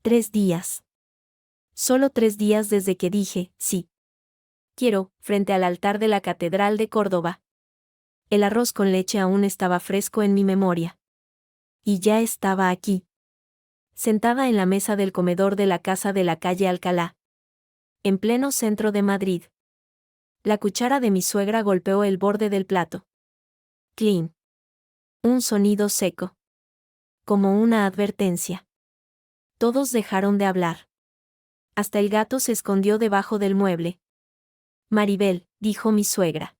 3 días. Solo 3 días desde que dije, sí. Quiero, frente al altar de la Catedral de Córdoba. El arroz con leche aún estaba fresco en mi memoria. Y ya estaba aquí. Sentada en la mesa del comedor de la casa de la calle Alcalá. En pleno centro de Madrid. La cuchara de mi suegra golpeó el borde del plato. Clean. Un sonido seco. Como una advertencia. Todos dejaron de hablar. Hasta el gato se escondió debajo del mueble. Maribel, dijo mi suegra.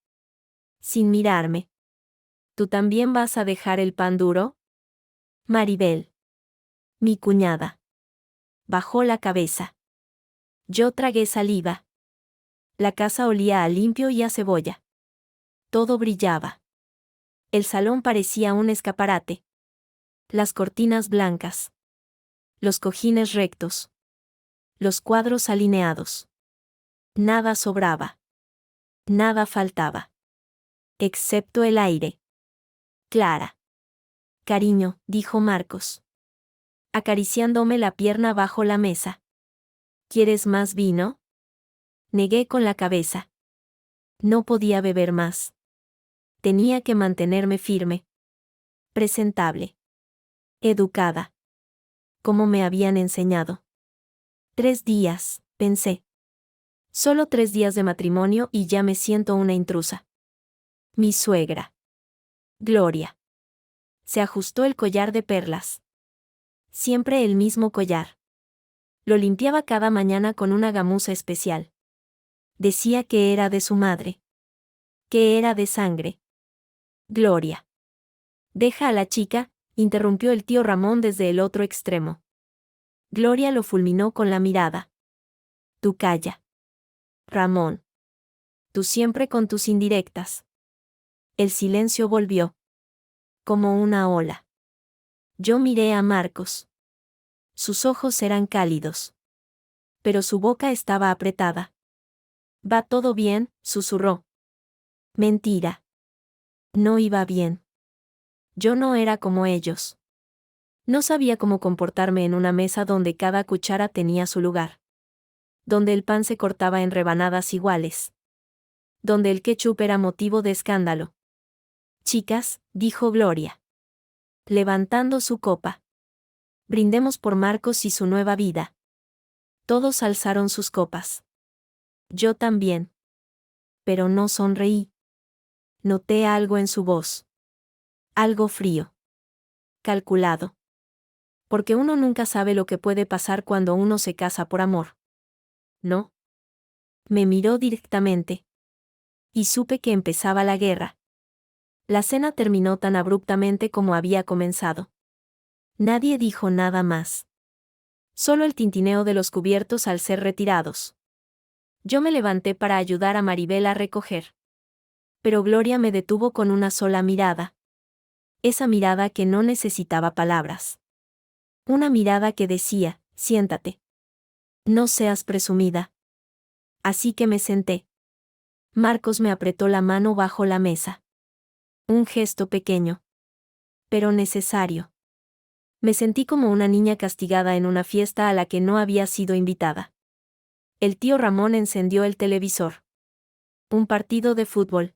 Sin mirarme. ¿Tú también vas a dejar el pan duro? Maribel. Mi cuñada. Bajó la cabeza. Yo tragué saliva. La casa olía a limpio y a cebolla. Todo brillaba. El salón parecía un escaparate. Las cortinas blancas. Los cojines rectos. Los cuadros alineados. Nada sobraba. Nada faltaba. Excepto el aire. Clara. Cariño, dijo Marcos. Acariciándome la pierna bajo la mesa. ¿Quieres más vino? Negué con la cabeza. No podía beber más. Tenía que mantenerme firme. Presentable. Educada. Como me habían enseñado. 3 días, pensé. Solo 3 días de matrimonio y ya me siento una intrusa. Mi suegra. Gloria. Se ajustó el collar de perlas. Siempre el mismo collar. Lo limpiaba cada mañana con una gamuza especial. Decía que era de su madre. Que era de sangre. Gloria. Deja a la chica, interrumpió el tío Ramón desde el otro extremo. Gloria lo fulminó con la mirada. Tú calla. Ramón. Tú siempre con tus indirectas. El silencio volvió. Como una ola. Yo miré a Marcos. Sus ojos eran cálidos. Pero su boca estaba apretada. Va todo bien, susurró. Mentira. No iba bien. Yo no era como ellos. No sabía cómo comportarme en una mesa donde cada cuchara tenía su lugar. Donde el pan se cortaba en rebanadas iguales. Donde el ketchup era motivo de escándalo. Chicas, dijo Gloria. Levantando su copa. Brindemos por Marcos y su nueva vida. Todos alzaron sus copas. Yo también. Pero no sonreí. Noté algo en su voz. Algo frío. Calculado. Porque uno nunca sabe lo que puede pasar cuando uno se casa por amor. ¿No? Me miró directamente. Y supe que empezaba la guerra. La cena terminó tan abruptamente como había comenzado. Nadie dijo nada más. Solo el tintineo de los cubiertos al ser retirados. Yo me levanté para ayudar a Maribel a recoger. Pero Gloria me detuvo con una sola mirada. Esa mirada que no necesitaba palabras. Una mirada que decía, siéntate. No seas presumida. Así que me senté. Marcos me apretó la mano bajo la mesa. Un gesto pequeño. Pero necesario. Me sentí como una niña castigada en una fiesta a la que no había sido invitada. El tío Ramón encendió el televisor. Un partido de fútbol.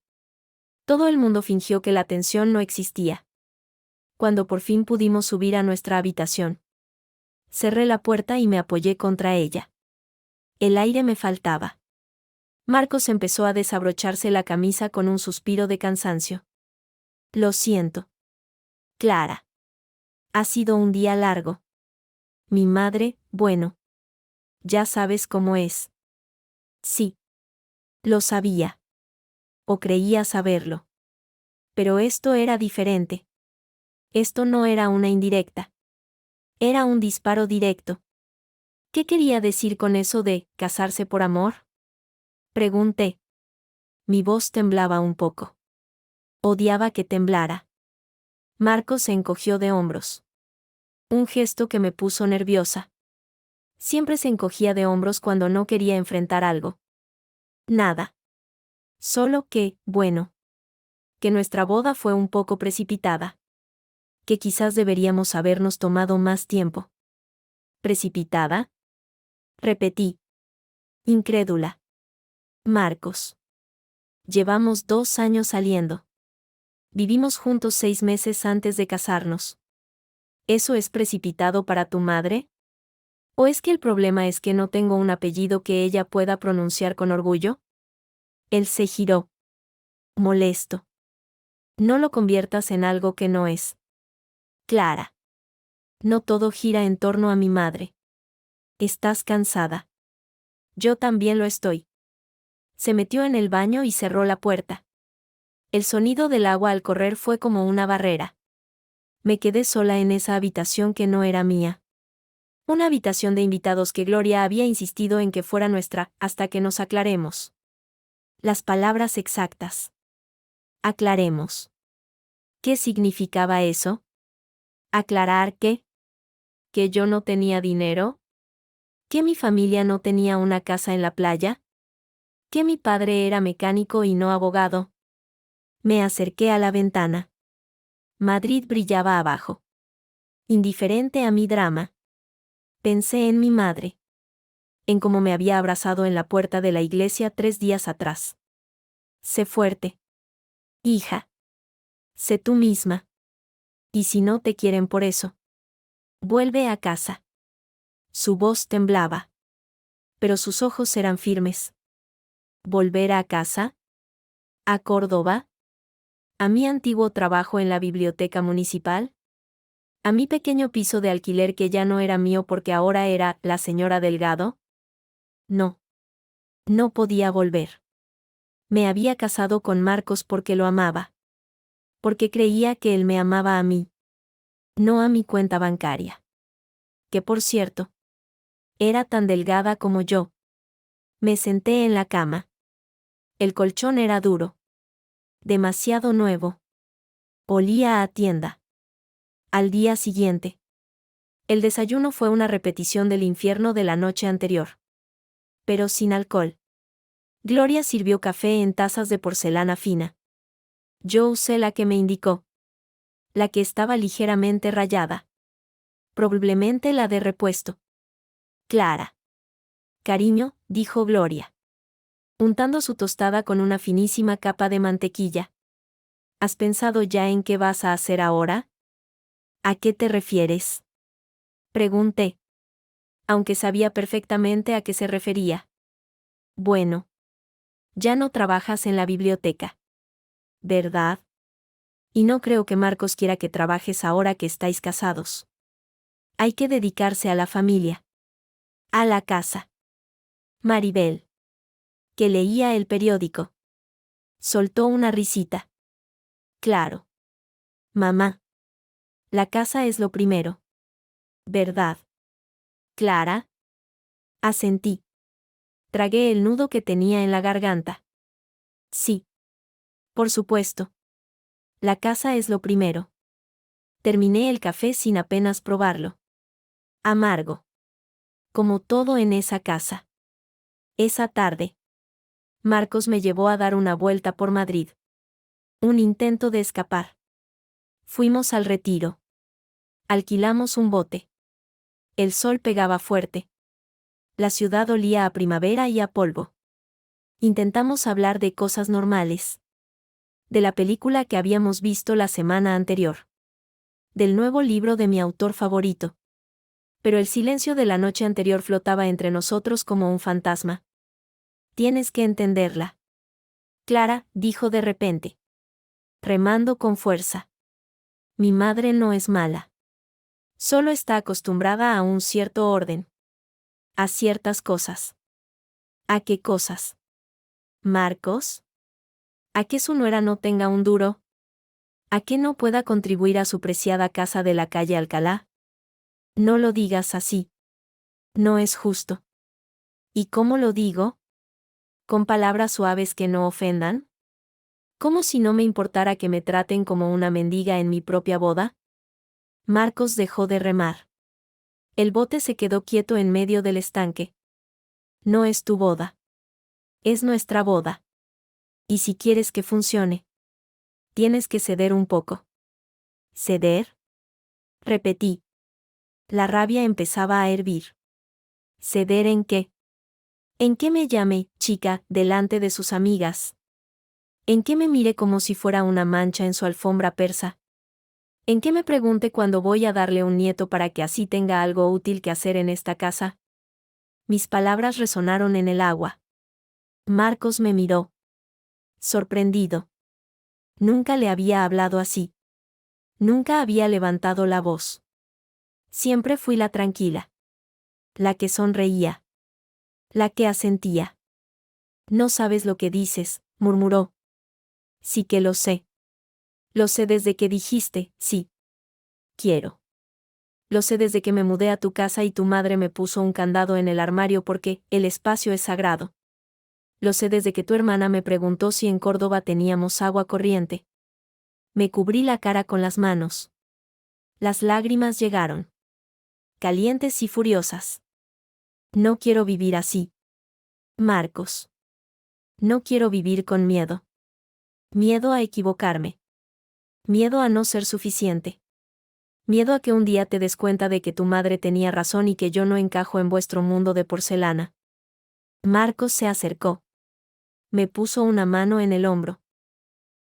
Todo el mundo fingió que la tensión no existía. Cuando por fin pudimos subir a nuestra habitación. Cerré la puerta y me apoyé contra ella. El aire me faltaba. Marcos empezó a desabrocharse la camisa con un suspiro de cansancio. Lo siento. Clara. Ha sido un día largo. Mi madre, bueno. Ya sabes cómo es. Sí. Lo sabía. O creía saberlo. Pero esto era diferente. Esto no era una indirecta. Era un disparo directo. ¿Qué quería decir con eso de casarse por amor? Pregunté. Mi voz temblaba un poco. Odiaba que temblara. Marcos se encogió de hombros. Un gesto que me puso nerviosa. Siempre se encogía de hombros cuando no quería enfrentar algo. Nada. Solo que, bueno. Que nuestra boda fue un poco precipitada. Que quizás deberíamos habernos tomado más tiempo. ¿Precipitada? Repetí. Incrédula. Marcos. Llevamos 2 años saliendo. Vivimos juntos 6 meses antes de casarnos. ¿Eso es precipitado para tu madre? ¿O es que el problema es que no tengo un apellido que ella pueda pronunciar con orgullo? Él se giró. Molesto. No lo conviertas en algo que no es. Clara. No todo gira en torno a mi madre. Estás cansada. Yo también lo estoy. Se metió en el baño y cerró la puerta. El sonido del agua al correr fue como una barrera. Me quedé sola en esa habitación que no era mía. Una habitación de invitados que Gloria había insistido en que fuera nuestra, hasta que nos aclaremos. Las palabras exactas. Aclaremos. ¿Qué significaba eso? ¿Aclarar qué? ¿Que yo no tenía dinero? ¿Que mi familia no tenía una casa en la playa? ¿Que mi padre era mecánico y no abogado? Me acerqué a la ventana. Madrid brillaba abajo. Indiferente a mi drama. Pensé en mi madre. En cómo me había abrazado en la puerta de la iglesia 3 días atrás. Sé fuerte. Hija. Sé tú misma. Y si no te quieren por eso, vuelve a casa. Su voz temblaba. Pero sus ojos eran firmes. ¿Volver a casa? ¿A Córdoba? ¿A mi antiguo trabajo en la biblioteca municipal? ¿A mi pequeño piso de alquiler que ya no era mío porque ahora era la señora Delgado? No. No podía volver. Me había casado con Marcos porque lo amaba. Porque creía que él me amaba a mí. No a mi cuenta bancaria. Que por cierto, era tan delgada como yo. Me senté en la cama. El colchón era duro. Demasiado nuevo. Olía a tienda. Al día siguiente. El desayuno fue una repetición del infierno de la noche anterior. Pero sin alcohol. Gloria sirvió café en tazas de porcelana fina. Yo usé la que me indicó. La que estaba ligeramente rayada. Probablemente la de repuesto. Clara. Cariño, dijo Gloria, untando su tostada con una finísima capa de mantequilla. ¿Has pensado ya en qué vas a hacer ahora? ¿A qué te refieres? Pregunté. Aunque sabía perfectamente a qué se refería. Bueno. Ya no trabajas en la biblioteca. ¿Verdad? Y no creo que Marcos quiera que trabajes ahora que estáis casados. Hay que dedicarse a la familia. A la casa. Maribel, que leía el periódico, soltó una risita. Claro. Mamá. La casa es lo primero. ¿Verdad? Clara. Asentí. Tragué el nudo que tenía en la garganta. Sí. Por supuesto. La casa es lo primero. Terminé el café sin apenas probarlo. Amargo. Como todo en esa casa. Esa tarde. Marcos me llevó a dar una vuelta por Madrid. Un intento de escapar. Fuimos al Retiro. Alquilamos un bote. El sol pegaba fuerte. La ciudad olía a primavera y a polvo. Intentamos hablar de cosas normales. De la película que habíamos visto la semana anterior. Del nuevo libro de mi autor favorito. Pero el silencio de la noche anterior flotaba entre nosotros como un fantasma. Tienes que entenderla. Clara, dijo de repente. Remando con fuerza. Mi madre no es mala. Solo está acostumbrada a un cierto orden. A ciertas cosas. ¿A qué cosas? ¿Marcos? ¿A que su nuera no tenga un duro? ¿A que no pueda contribuir a su preciada casa de la calle Alcalá? No lo digas así. No es justo. ¿Y cómo lo digo? ¿Con palabras suaves que no ofendan? ¿Como si no me importara que me traten como una mendiga en mi propia boda? Marcos dejó de remar. El bote se quedó quieto en medio del estanque. No es tu boda. Es nuestra boda. Y si quieres que funcione, tienes que ceder un poco. ¿Ceder? Repetí. La rabia empezaba a hervir. ¿Ceder en qué? ¿En qué me llame, chica, delante de sus amigas? ¿En qué me mire como si fuera una mancha en su alfombra persa? ¿En qué me pregunte cuando voy a darle un nieto para que así tenga algo útil que hacer en esta casa? Mis palabras resonaron en el agua. Marcos me miró. Sorprendido. Nunca le había hablado así. Nunca había levantado la voz. Siempre fui la tranquila. La que sonreía. La que asentía. No sabes lo que dices, murmuró. Sí que lo sé. Lo sé desde que dijiste, sí. Quiero. Lo sé desde que me mudé a tu casa y tu madre me puso un candado en el armario porque el espacio es sagrado. Lo sé desde que tu hermana me preguntó si en Córdoba teníamos agua corriente. Me cubrí la cara con las manos. Las lágrimas llegaron. Calientes y furiosas. No quiero vivir así. Marcos. No quiero vivir con miedo. Miedo a equivocarme. Miedo a no ser suficiente. Miedo a que un día te des cuenta de que tu madre tenía razón y que yo no encajo en vuestro mundo de porcelana. Marcos se acercó. Me puso una mano en el hombro.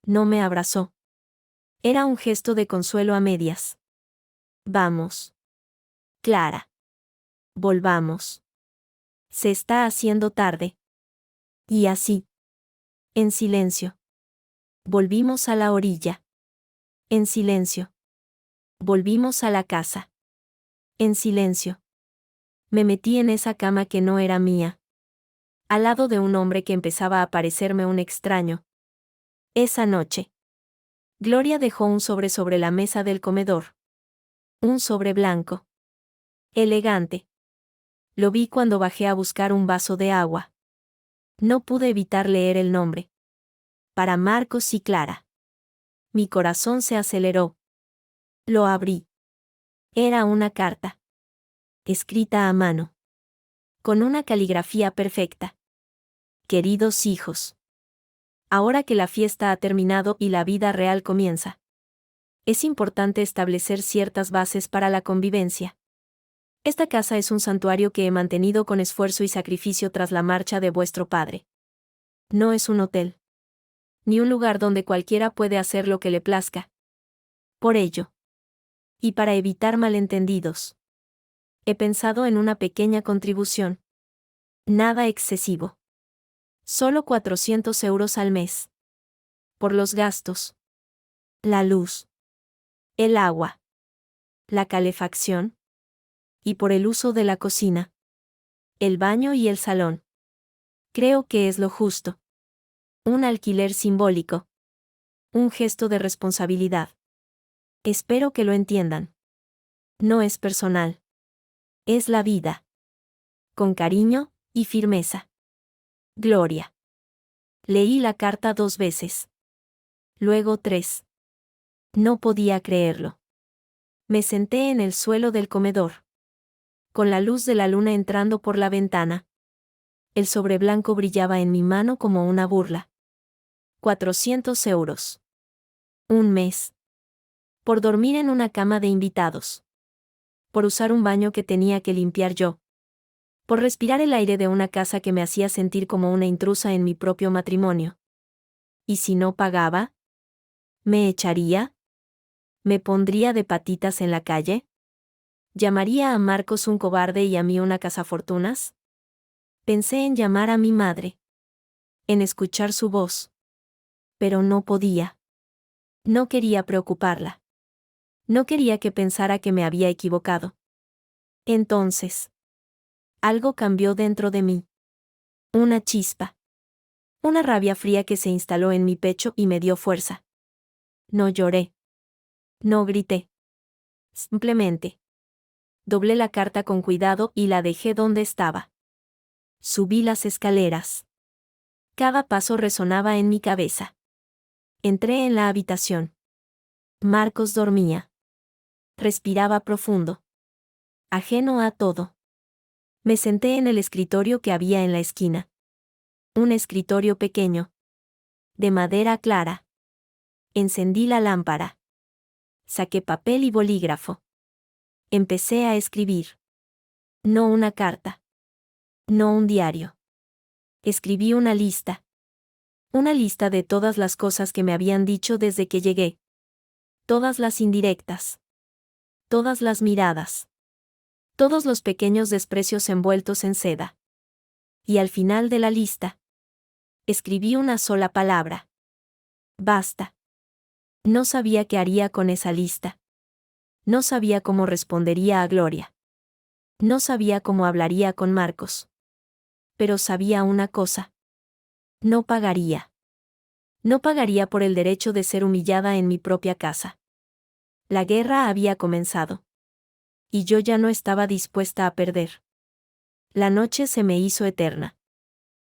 No me abrazó. Era un gesto de consuelo a medias. Vamos. Clara. Volvamos. Se está haciendo tarde. Y así. En silencio. Volvimos a la orilla. En silencio. Volvimos a la casa. En silencio. Me metí en esa cama que no era mía. Al lado de un hombre que empezaba a parecerme un extraño. Esa noche. Gloria dejó un sobre la mesa del comedor. Un sobre blanco. Elegante. Lo vi cuando bajé a buscar un vaso de agua. No pude evitar leer el nombre. Para Marcos y Clara. Mi corazón se aceleró. Lo abrí. Era una carta. Escrita a mano. Con una caligrafía perfecta. Queridos hijos. Ahora que la fiesta ha terminado y la vida real comienza. Es importante establecer ciertas bases para la convivencia. Esta casa es un santuario que he mantenido con esfuerzo y sacrificio tras la marcha de vuestro padre. No es un hotel. Ni un lugar donde cualquiera puede hacer lo que le plazca. Por ello. Y para evitar malentendidos. He pensado en una pequeña contribución. Nada excesivo. Solo 400 euros al mes. Por los gastos. La luz. El agua. La calefacción. Y por el uso de la cocina. El baño y el salón. Creo que es lo justo. Un alquiler simbólico. Un gesto de responsabilidad. Espero que lo entiendan. No es personal. Es la vida. Con cariño y firmeza. Gloria. Leí la carta 2 veces. Luego 3. No podía creerlo. Me senté en el suelo del comedor. Con la luz de la luna entrando por la ventana. El sobre blanco brillaba en mi mano como una burla. 400 euros. Un mes. Por dormir en una cama de invitados. Por usar un baño que tenía que limpiar yo. Por respirar el aire de una casa que me hacía sentir como una intrusa en mi propio matrimonio. ¿Y si no pagaba? ¿Me echaría? ¿Me pondría de patitas en la calle? ¿Llamaría a Marcos un cobarde y a mí una cazafortunas? Pensé en llamar a mi madre. En escuchar su voz. Pero no podía. No quería preocuparla. No quería que pensara que me había equivocado. Entonces. Algo cambió dentro de mí. Una chispa. Una rabia fría que se instaló en mi pecho y me dio fuerza. No lloré. No grité. Simplemente. Doblé la carta con cuidado y la dejé donde estaba. Subí las escaleras. Cada paso resonaba en mi cabeza. Entré en la habitación. Marcos dormía. Respiraba profundo. Ajeno a todo. Me senté en el escritorio que había en la esquina. Un escritorio pequeño. De madera clara. Encendí la lámpara. Saqué papel y bolígrafo. Empecé a escribir. No una carta. No un diario. Escribí una lista. Una lista de todas las cosas que me habían dicho desde que llegué. Todas las indirectas. Todas las miradas. Todos los pequeños desprecios envueltos en seda. Y al final de la lista, escribí una sola palabra. Basta. No sabía qué haría con esa lista. No sabía cómo respondería a Gloria. No sabía cómo hablaría con Marcos. Pero sabía una cosa. No pagaría. No pagaría por el derecho de ser humillada en mi propia casa. La guerra había comenzado. Y yo ya no estaba dispuesta a perder. La noche se me hizo eterna.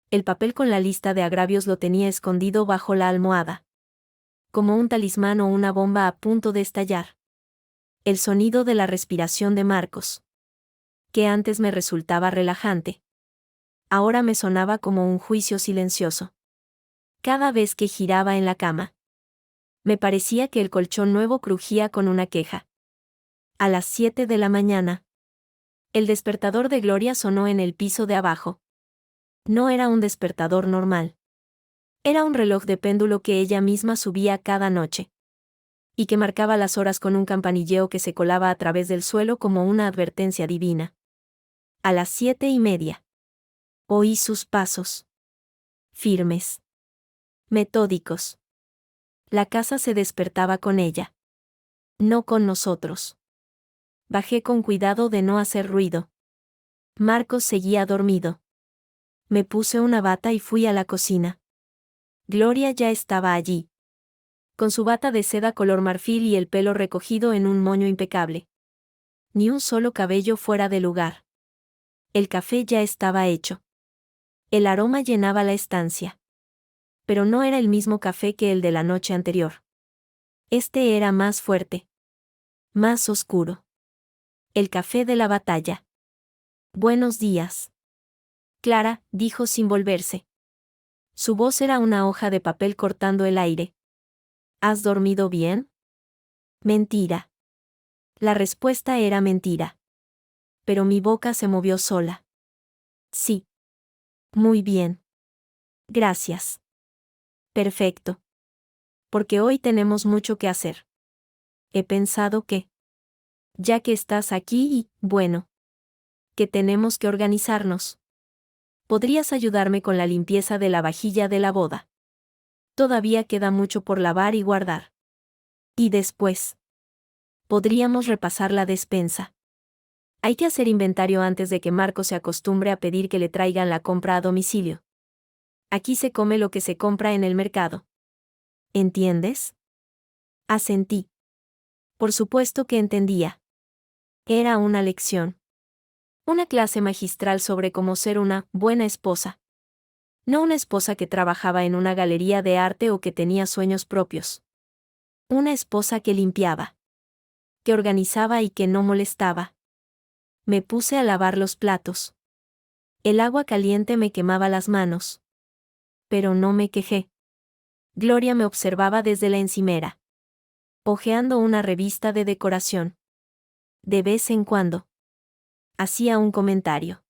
El papel con la lista de agravios lo tenía escondido bajo la almohada. Como un talismán o una bomba a punto de estallar. El sonido de la respiración de Marcos, que antes me resultaba relajante, ahora me sonaba como un juicio silencioso. Cada vez que giraba en la cama, me parecía que el colchón nuevo crujía con una queja. A las 7 de la mañana, el despertador de Gloria sonó en el piso de abajo. No era un despertador normal. Era un reloj de péndulo que ella misma subía cada noche. Y que marcaba las horas con un campanilleo que se colaba a través del suelo como una advertencia divina. A las 7:30. Oí sus pasos. Firmes. Metódicos. La casa se despertaba con ella. No con nosotros. Bajé con cuidado de no hacer ruido. Marcos seguía dormido. Me puse una bata y fui a la cocina. Gloria ya estaba allí. Con su bata de seda color marfil y el pelo recogido en un moño impecable. Ni un solo cabello fuera de lugar. El café ya estaba hecho. El aroma llenaba la estancia. Pero no era el mismo café que el de la noche anterior. Este era más fuerte. Más oscuro. El café de la batalla. Buenos días. Clara, dijo sin volverse. Su voz era una hoja de papel cortando el aire. ¿Has dormido bien? Mentira. La respuesta era mentira. Pero mi boca se movió sola. Sí. Muy bien. Gracias. Perfecto. Porque hoy tenemos mucho que hacer. He pensado que, ya que estás aquí y, bueno, que tenemos que organizarnos. ¿Podrías ayudarme con la limpieza de la vajilla de la boda? Todavía queda mucho por lavar y guardar. Y después, podríamos repasar la despensa. Hay que hacer inventario antes de que Marco se acostumbre a pedir que le traigan la compra a domicilio. Aquí se come lo que se compra en el mercado. ¿Entiendes? Asentí. Por supuesto que entendía. Era una lección. Una clase magistral sobre cómo ser una buena esposa. No una esposa que trabajaba en una galería de arte o que tenía sueños propios. Una esposa que limpiaba. Que organizaba y que no molestaba. Me puse a lavar los platos. El agua caliente me quemaba las manos. Pero no me quejé. Gloria me observaba desde la encimera. Hojeando una revista de decoración. De vez en cuando. Hacía un comentario.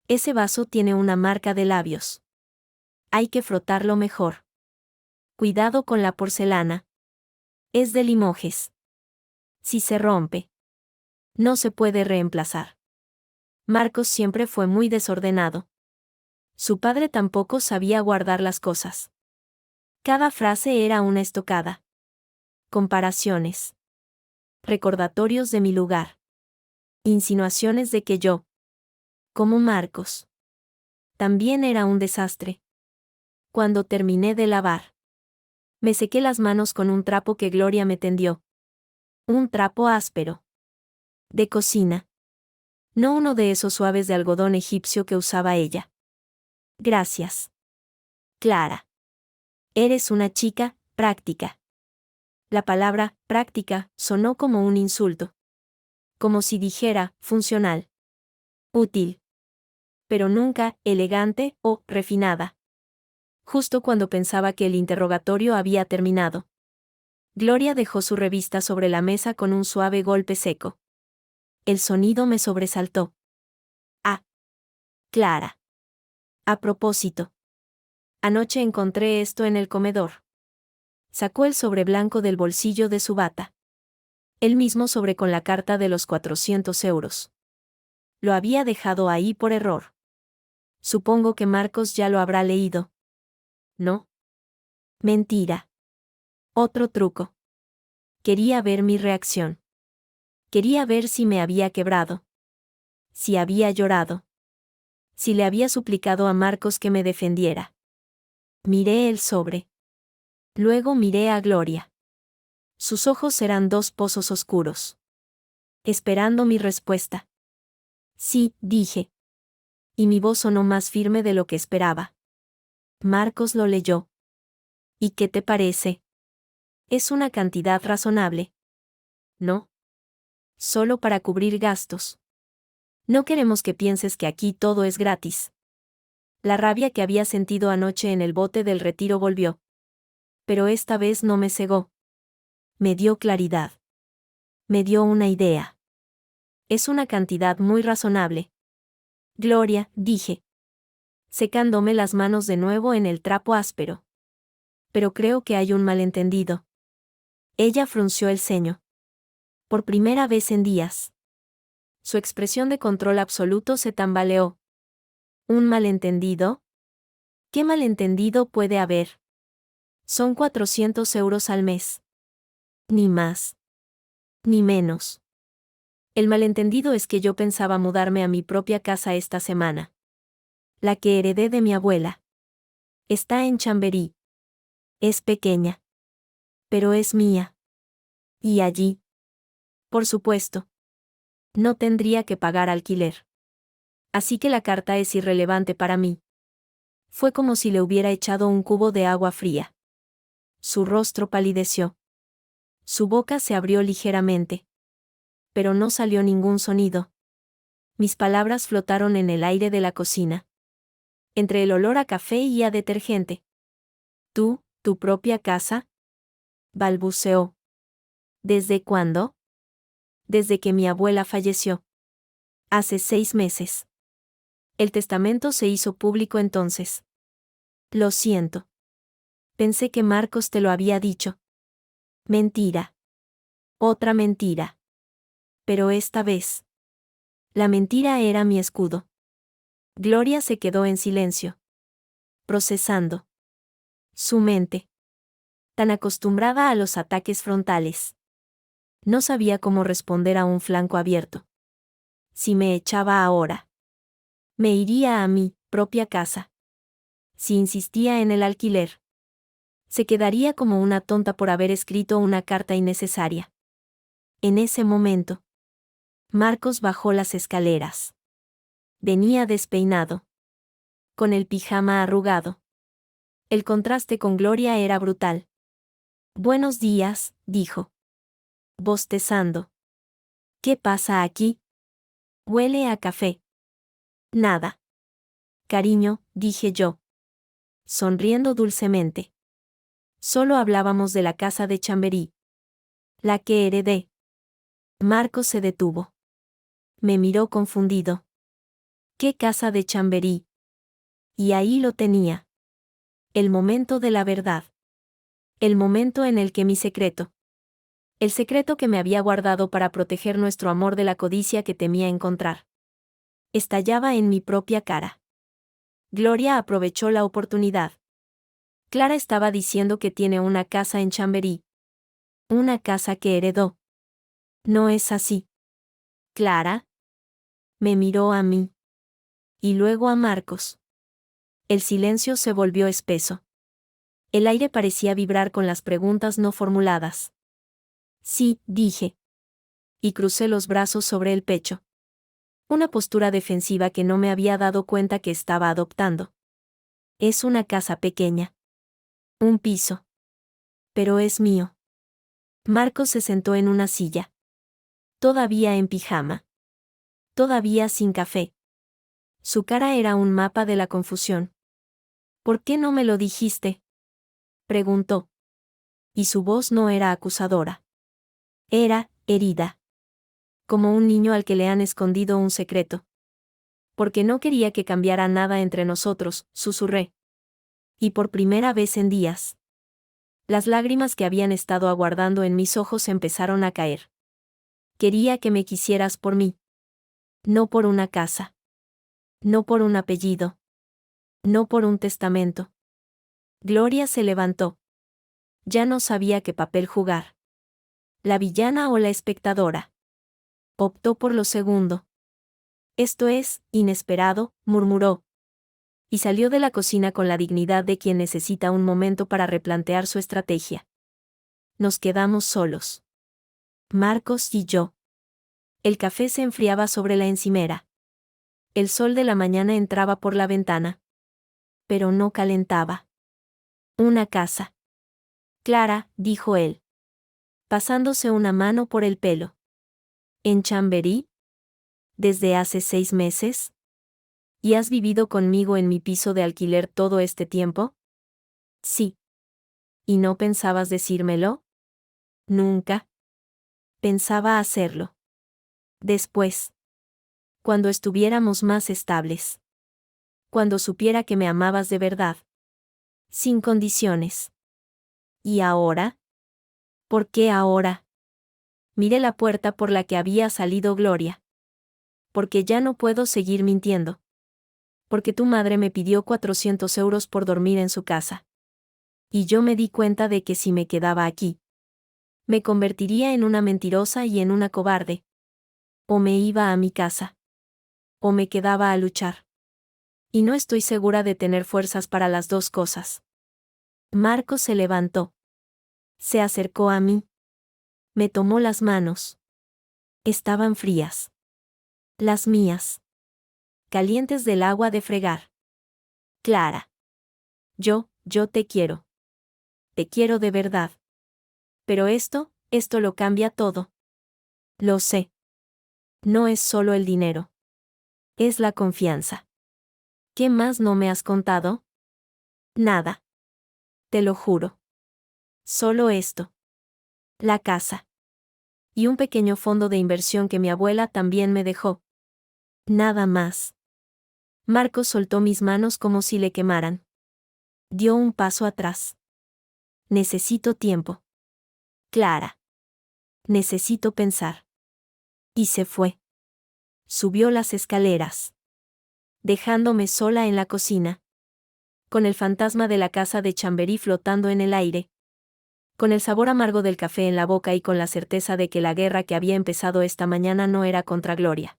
Ese vaso tiene una marca de labios. Hay que frotarlo mejor. Cuidado con la porcelana. Es de Limoges. Si se rompe, no se puede reemplazar. Marcos siempre fue muy desordenado. Su padre tampoco sabía guardar las cosas. Cada frase era una estocada. Comparaciones. Recordatorios de mi lugar. Insinuaciones de que yo, como Marcos, también era un desastre. Cuando terminé de lavar, me sequé las manos con un trapo que Gloria me tendió. Un trapo áspero. De cocina. No uno de esos suaves de algodón egipcio que usaba ella. Gracias. Clara. Eres una chica práctica. La palabra práctica sonó como un insulto. Como si dijera funcional. Útil. Pero nunca elegante o refinada. Justo cuando pensaba que el interrogatorio había terminado, Gloria dejó su revista sobre la mesa con un suave golpe seco. El sonido me sobresaltó. Ah, Clara. A propósito. Anoche encontré esto en el comedor. Sacó el sobre blanco del bolsillo de su bata. El mismo sobre con la carta de los 400 euros. Lo había dejado ahí por error. Supongo que Marcos ya lo habrá leído. ¿No? Mentira. Otro truco. Quería ver mi reacción. Quería ver si me había quebrado. Si había llorado. Si le había suplicado a Marcos que me defendiera. Miré el sobre. Luego miré a Gloria. Sus ojos eran dos pozos oscuros. Esperando mi respuesta. Sí, dije. Y mi voz sonó más firme de lo que esperaba. Marcos lo leyó. ¿Y qué te parece? Es una cantidad razonable. ¿No? Solo para cubrir gastos. No queremos que pienses que aquí todo es gratis. La rabia que había sentido anoche en el bote del retiro volvió. Pero esta vez no me cegó. Me dio claridad. Me dio una idea. Es una cantidad muy razonable. Gloria, dije. Secándome las manos de nuevo en el trapo áspero. Pero creo que hay un malentendido. Ella frunció el ceño. Por primera vez en días. Su expresión de control absoluto se tambaleó. ¿Un malentendido? ¿Qué malentendido puede haber? Son 400 euros al mes. Ni más. Ni menos. El malentendido es que yo pensaba mudarme a mi propia casa esta semana. La que heredé de mi abuela. Está en Chamberí. Es pequeña. Pero es mía. Y allí. Por supuesto. No tendría que pagar alquiler. Así que la carta es irrelevante para mí. Fue como si le hubiera echado un cubo de agua fría. Su rostro palideció. Su boca se abrió ligeramente. Pero no salió ningún sonido. Mis palabras flotaron en el aire de la cocina. Entre el olor a café y a detergente. ¿Tú, tu propia casa? Balbuceó. ¿Desde cuándo? Desde que mi abuela falleció. Hace 6 meses. El testamento se hizo público entonces. Lo siento. Pensé que Marcos te lo había dicho. Mentira. Otra mentira. Pero esta vez. La mentira era mi escudo. Gloria se quedó en silencio. Procesando. Su mente. Tan acostumbrada a los ataques frontales. No sabía cómo responder a un flanco abierto. Si me echaba ahora. Me iría a mi propia casa. Si insistía en el alquiler. Se quedaría como una tonta por haber escrito una carta innecesaria. En ese momento. Marcos bajó las escaleras. Venía despeinado. Con el pijama arrugado. El contraste con Gloria era brutal. Buenos días, dijo. Bostezando. ¿Qué pasa aquí? Huele a café. Nada. Cariño, dije yo. Sonriendo dulcemente. Solo hablábamos de la casa de Chamberí. La que heredé. Marcos se detuvo. Me miró confundido. ¿Qué casa de Chamberí? Y ahí lo tenía. El momento de la verdad. El momento en el que mi secreto. El secreto que me había guardado para proteger nuestro amor de la codicia que temía encontrar. Estallaba en mi propia cara. Gloria aprovechó la oportunidad. Clara estaba diciendo que tiene una casa en Chamberí. Una casa que heredó. No es así. Clara. Me miró a mí. Y luego a Marcos. El silencio se volvió espeso. El aire parecía vibrar con las preguntas no formuladas. Sí, dije. Y crucé los brazos sobre el pecho. Una postura defensiva que no me había dado cuenta que estaba adoptando. Es una casa pequeña. Un piso. Pero es mío. Marcos se sentó en una silla. Todavía en pijama. Todavía sin café. Su cara era un mapa de la confusión. ¿Por qué no me lo dijiste? Preguntó. Y su voz no era acusadora. Era herida. como un niño al que le han escondido un secreto. Porque no quería que cambiara nada entre nosotros, susurré. Y por primera vez en días. Las lágrimas que habían estado aguardando en mis ojos empezaron a caer. Quería que me quisieras por mí. No por una casa. No por un apellido. No por un testamento. Gloria se levantó. Ya no sabía qué papel jugar. ¿La villana o la espectadora? Optó por lo segundo. Esto es, inesperado, murmuró. Y salió de la cocina con la dignidad de quien necesita un momento para replantear su estrategia. Nos quedamos solos. Marcos y yo. El café se enfriaba sobre la encimera. El sol de la mañana entraba por la ventana. Pero no calentaba. Una casa. Clara, dijo él, pasándose una mano por el pelo. ¿En Chamberí? ¿Desde hace 6 meses? ¿Y has vivido conmigo en mi piso de alquiler todo este tiempo? Sí. ¿Y no pensabas decírmelo? Nunca. Pensaba hacerlo. Después. Cuando estuviéramos más estables. Cuando supiera que me amabas de verdad. Sin condiciones. ¿Y ahora? ¿Por qué ahora? Miré la puerta por la que había salido Gloria. Porque ya no puedo seguir mintiendo. Porque tu madre me pidió 400 euros por dormir en su casa. Y yo me di cuenta de que si me quedaba aquí, me convertiría en una mentirosa y en una cobarde. O me iba a mi casa. O me quedaba a luchar. Y no estoy segura de tener fuerzas para las dos cosas. Marcos se levantó. Se acercó a mí. Me tomó las manos. Estaban frías. Las mías. Calientes del agua de fregar. Clara. Yo te quiero. Te quiero de verdad. Pero esto lo cambia todo. Lo sé. No es solo el dinero. Es la confianza. ¿Qué más no me has contado? Nada. Te lo juro. Solo esto. La casa. Y un pequeño fondo de inversión que mi abuela también me dejó. Nada más. Marcos soltó mis manos como si le quemaran. Dio un paso atrás. Necesito tiempo. Clara. Necesito pensar. Y se fue. Subió las escaleras. Dejándome sola en la cocina. Con el fantasma de la casa de Chamberí flotando en el aire. Con el sabor amargo del café en la boca y con la certeza de que la guerra que había empezado esta mañana no era contra Gloria.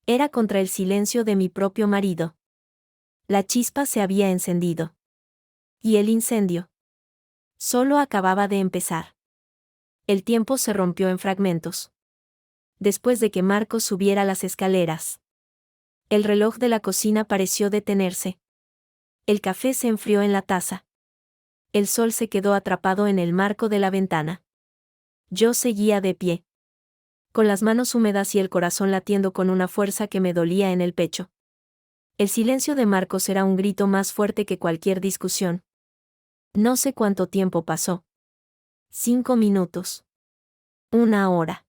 Era contra el silencio de mi propio marido. La chispa se había encendido. Y el incendio solo acababa de empezar. El tiempo se rompió en fragmentos. Después de que Marcos subiera las escaleras. El reloj de la cocina pareció detenerse. El café se enfrió en la taza. El sol se quedó atrapado en el marco de la ventana. Yo seguía de pie. Con las manos húmedas y el corazón latiendo con una fuerza que me dolía en el pecho. El silencio de Marcos era un grito más fuerte que cualquier discusión. No sé cuánto tiempo pasó. 5 minutos. 1 hora.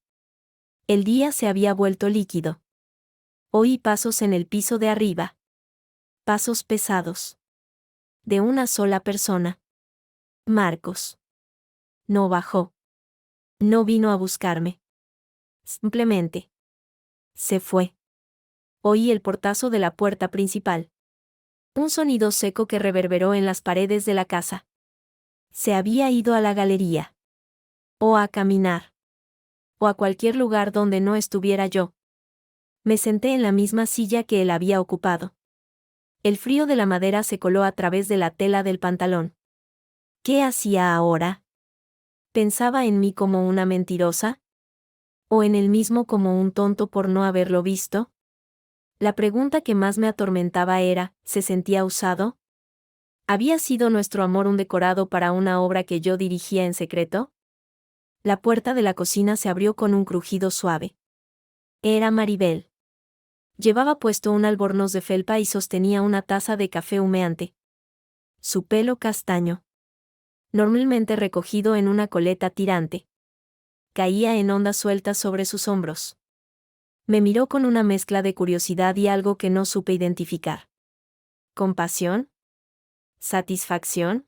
El día se había vuelto líquido. Oí pasos en el piso de arriba. Pasos pesados. De una sola persona. Marcos. No bajó. No vino a buscarme. Simplemente. Se fue. Oí el portazo de la puerta principal. Un sonido seco que reverberó en las paredes de la casa. Se había ido a la galería. O a caminar. O a cualquier lugar donde no estuviera yo. Me senté en la misma silla que él había ocupado. El frío de la madera se coló a través de la tela del pantalón. ¿Qué hacía ahora? ¿Pensaba en mí como una mentirosa? ¿O en él mismo como un tonto por no haberlo visto? La pregunta que más me atormentaba era, ¿se sentía usado? ¿Había sido nuestro amor un decorado para una obra que yo dirigía en secreto? La puerta de la cocina se abrió con un crujido suave. Era Maribel. Llevaba puesto un albornoz de felpa y sostenía una taza de café humeante. Su pelo castaño, normalmente recogido en una coleta tirante, caía en ondas sueltas sobre sus hombros. Me miró con una mezcla de curiosidad y algo que no supe identificar. ¿Compasión? ¿Satisfacción?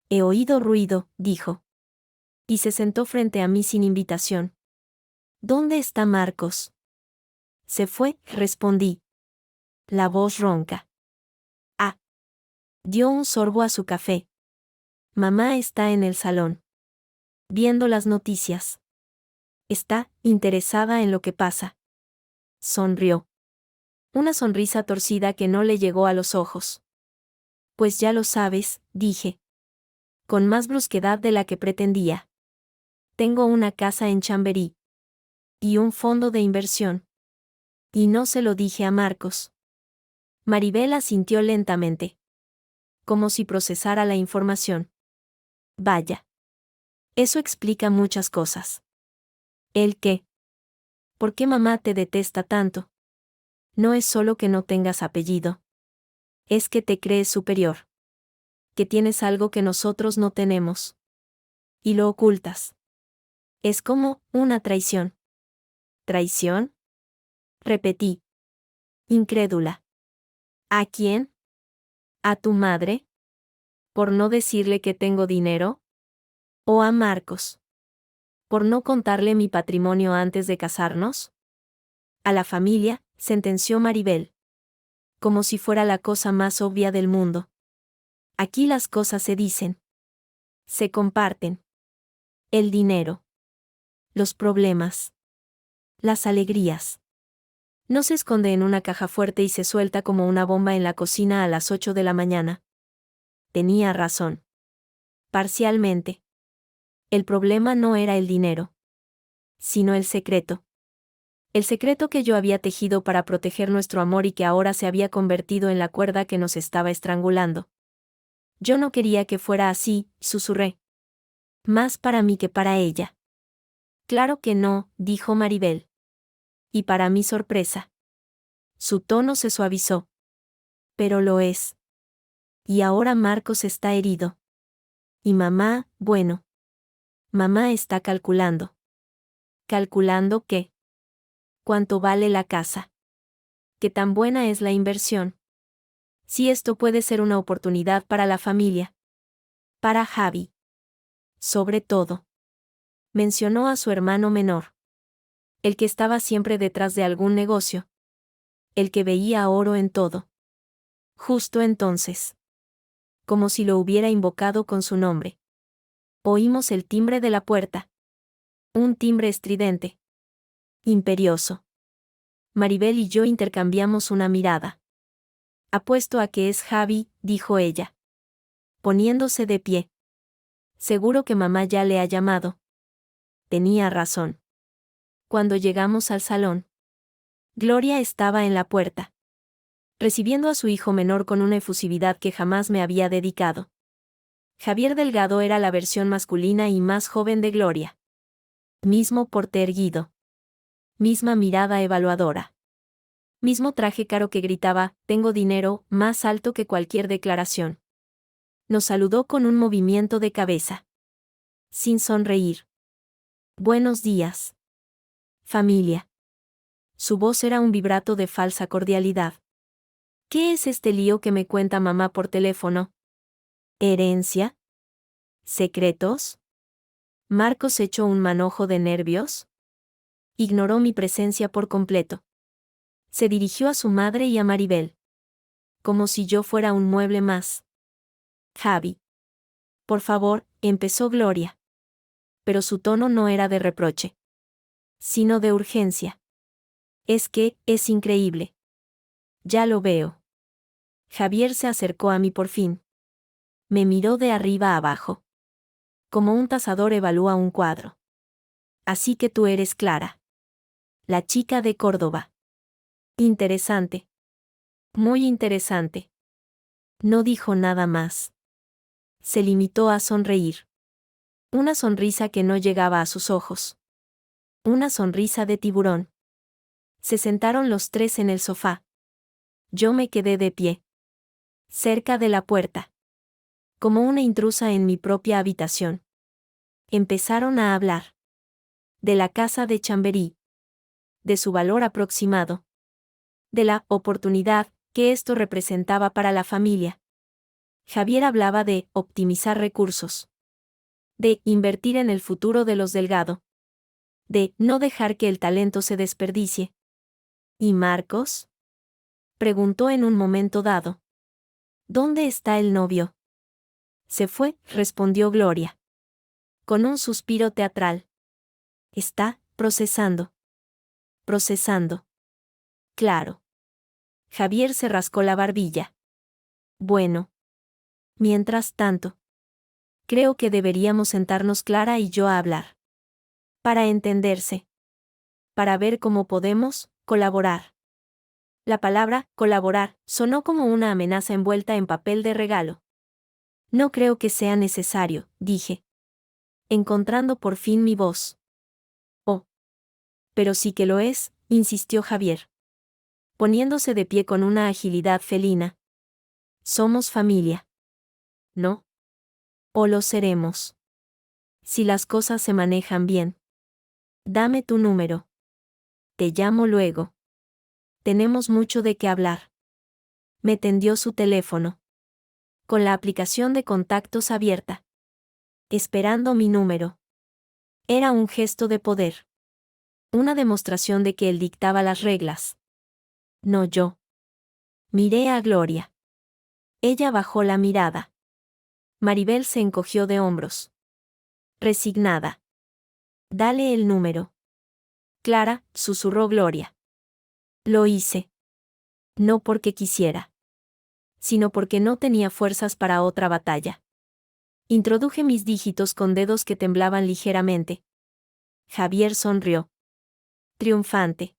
He oído ruido, dijo. Y se sentó frente a mí sin invitación. ¿Dónde está Marcos? Se fue, respondí. La voz ronca. Ah. Dio un sorbo a su café. Mamá está en el salón. Viendo las noticias. Está interesada en lo que pasa. Sonrió. Una sonrisa torcida que no le llegó a los ojos. Pues ya lo sabes, dije. Con más brusquedad de la que pretendía. Tengo una casa en Chamberí. Y un fondo de inversión. Y no se lo dije a Marcos. Maribel asintió lentamente. Como si procesara la información. Vaya. Eso explica muchas cosas. ¿El qué? ¿Por qué mamá te detesta tanto? No es solo que no tengas apellido. Es que te crees superior. Que tienes algo que nosotros no tenemos. Y lo ocultas. Es como una traición. ¿Traición? Repetí. Incrédula. ¿A quién? ¿A tu madre? ¿Por no decirle que tengo dinero? ¿O a Marcos? ¿Por no contarle mi patrimonio antes de casarnos? A la familia, sentenció Maribel. Como si fuera la cosa más obvia del mundo. Aquí las cosas se dicen. Se comparten. El dinero. Los problemas. Las alegrías. No se esconde en una caja fuerte y se suelta como una bomba en la cocina a las 8 de la mañana. Tenía razón. Parcialmente. El problema no era el dinero. Sino el secreto. El secreto que yo había tejido para proteger nuestro amor y que ahora se había convertido en la cuerda que nos estaba estrangulando. Yo no quería que fuera así, susurré. Más para mí que para ella. Claro que no, dijo Maribel. Y para mi sorpresa. Su tono se suavizó. Pero lo es. Y ahora Marcos está herido. Y mamá, bueno. Mamá está calculando. ¿Calculando qué? ¿Cuánto vale la casa? ¿Qué tan buena es la inversión? Si esto puede ser una oportunidad para la familia. Para Javi. Sobre todo. Mencionó a su hermano menor. El que estaba siempre detrás de algún negocio. El que veía oro en todo. Justo entonces. Como si lo hubiera invocado con su nombre. Oímos el timbre de la puerta. Un timbre estridente. Imperioso. Maribel y yo intercambiamos una mirada. Apuesto a que es Javi, dijo ella. Poniéndose de pie. Seguro que mamá ya le ha llamado. Tenía razón. Cuando llegamos al salón. Gloria estaba en la puerta. Recibiendo a su hijo menor con una efusividad que jamás me había dedicado. Javier Delgado era la versión masculina y más joven de Gloria. Mismo porte erguido. Misma mirada evaluadora. Mismo traje caro que gritaba, tengo dinero, más alto que cualquier declaración. Nos saludó con un movimiento de cabeza. Sin sonreír. Buenos días. Familia. Su voz era un vibrato de falsa cordialidad. ¿Qué es este lío que me cuenta mamá por teléfono? ¿Herencia? ¿Secretos? ¿Marcos echó un manojo de nervios? Ignoró mi presencia por completo. Se dirigió a su madre y a Maribel. Como si yo fuera un mueble más. Javi. Por favor, empezó Gloria. Pero su tono no era de reproche. Sino de urgencia. Es que, es increíble. Ya lo veo. Javier se acercó a mí por fin. Me miró de arriba a abajo. Como un tasador evalúa un cuadro. Así que tú eres Clara. La chica de Córdoba. Interesante. Muy interesante. No dijo nada más. Se limitó a sonreír. Una sonrisa que no llegaba a sus ojos. Una sonrisa de tiburón. Se sentaron los tres en el sofá. Yo me quedé de pie. Cerca de la puerta. Como una intrusa en mi propia habitación. Empezaron a hablar. De la casa de Chamberí. de su valor aproximado, de la oportunidad que esto representaba para la familia. Javier hablaba de optimizar recursos, de invertir en el futuro de los Delgado, de no dejar que el talento se desperdicie. ¿Y Marcos?, preguntó en un momento dado. ¿Dónde está el novio? Se fue, respondió Gloria, con un suspiro teatral. Está procesando. Procesando. Claro. Javier se rascó la barbilla. Bueno. Mientras tanto, creo que deberíamos sentarnos Clara y yo a hablar. Para entenderse. Para ver cómo podemos colaborar. La palabra colaborar sonó como una amenaza envuelta en papel de regalo. No creo que sea necesario, dije, encontrando por fin mi voz. Oh. Pero sí que lo es, insistió Javier, poniéndose de pie con una agilidad felina. Somos familia. ¿No? O lo seremos. Si las cosas se manejan bien. Dame tu número. Te llamo luego. Tenemos mucho de qué hablar. Me tendió su teléfono, con la aplicación de contactos abierta, esperando mi número. Era un gesto de poder. Una demostración de que él dictaba las reglas. No yo. Miré a Gloria. Ella bajó la mirada. Maribel se encogió de hombros. Resignada. Dale el número. Clara, susurró Gloria. Lo hice. No porque quisiera, sino porque no tenía fuerzas para otra batalla. Introduje mis dígitos con dedos que temblaban ligeramente. Javier sonrió, triunfante,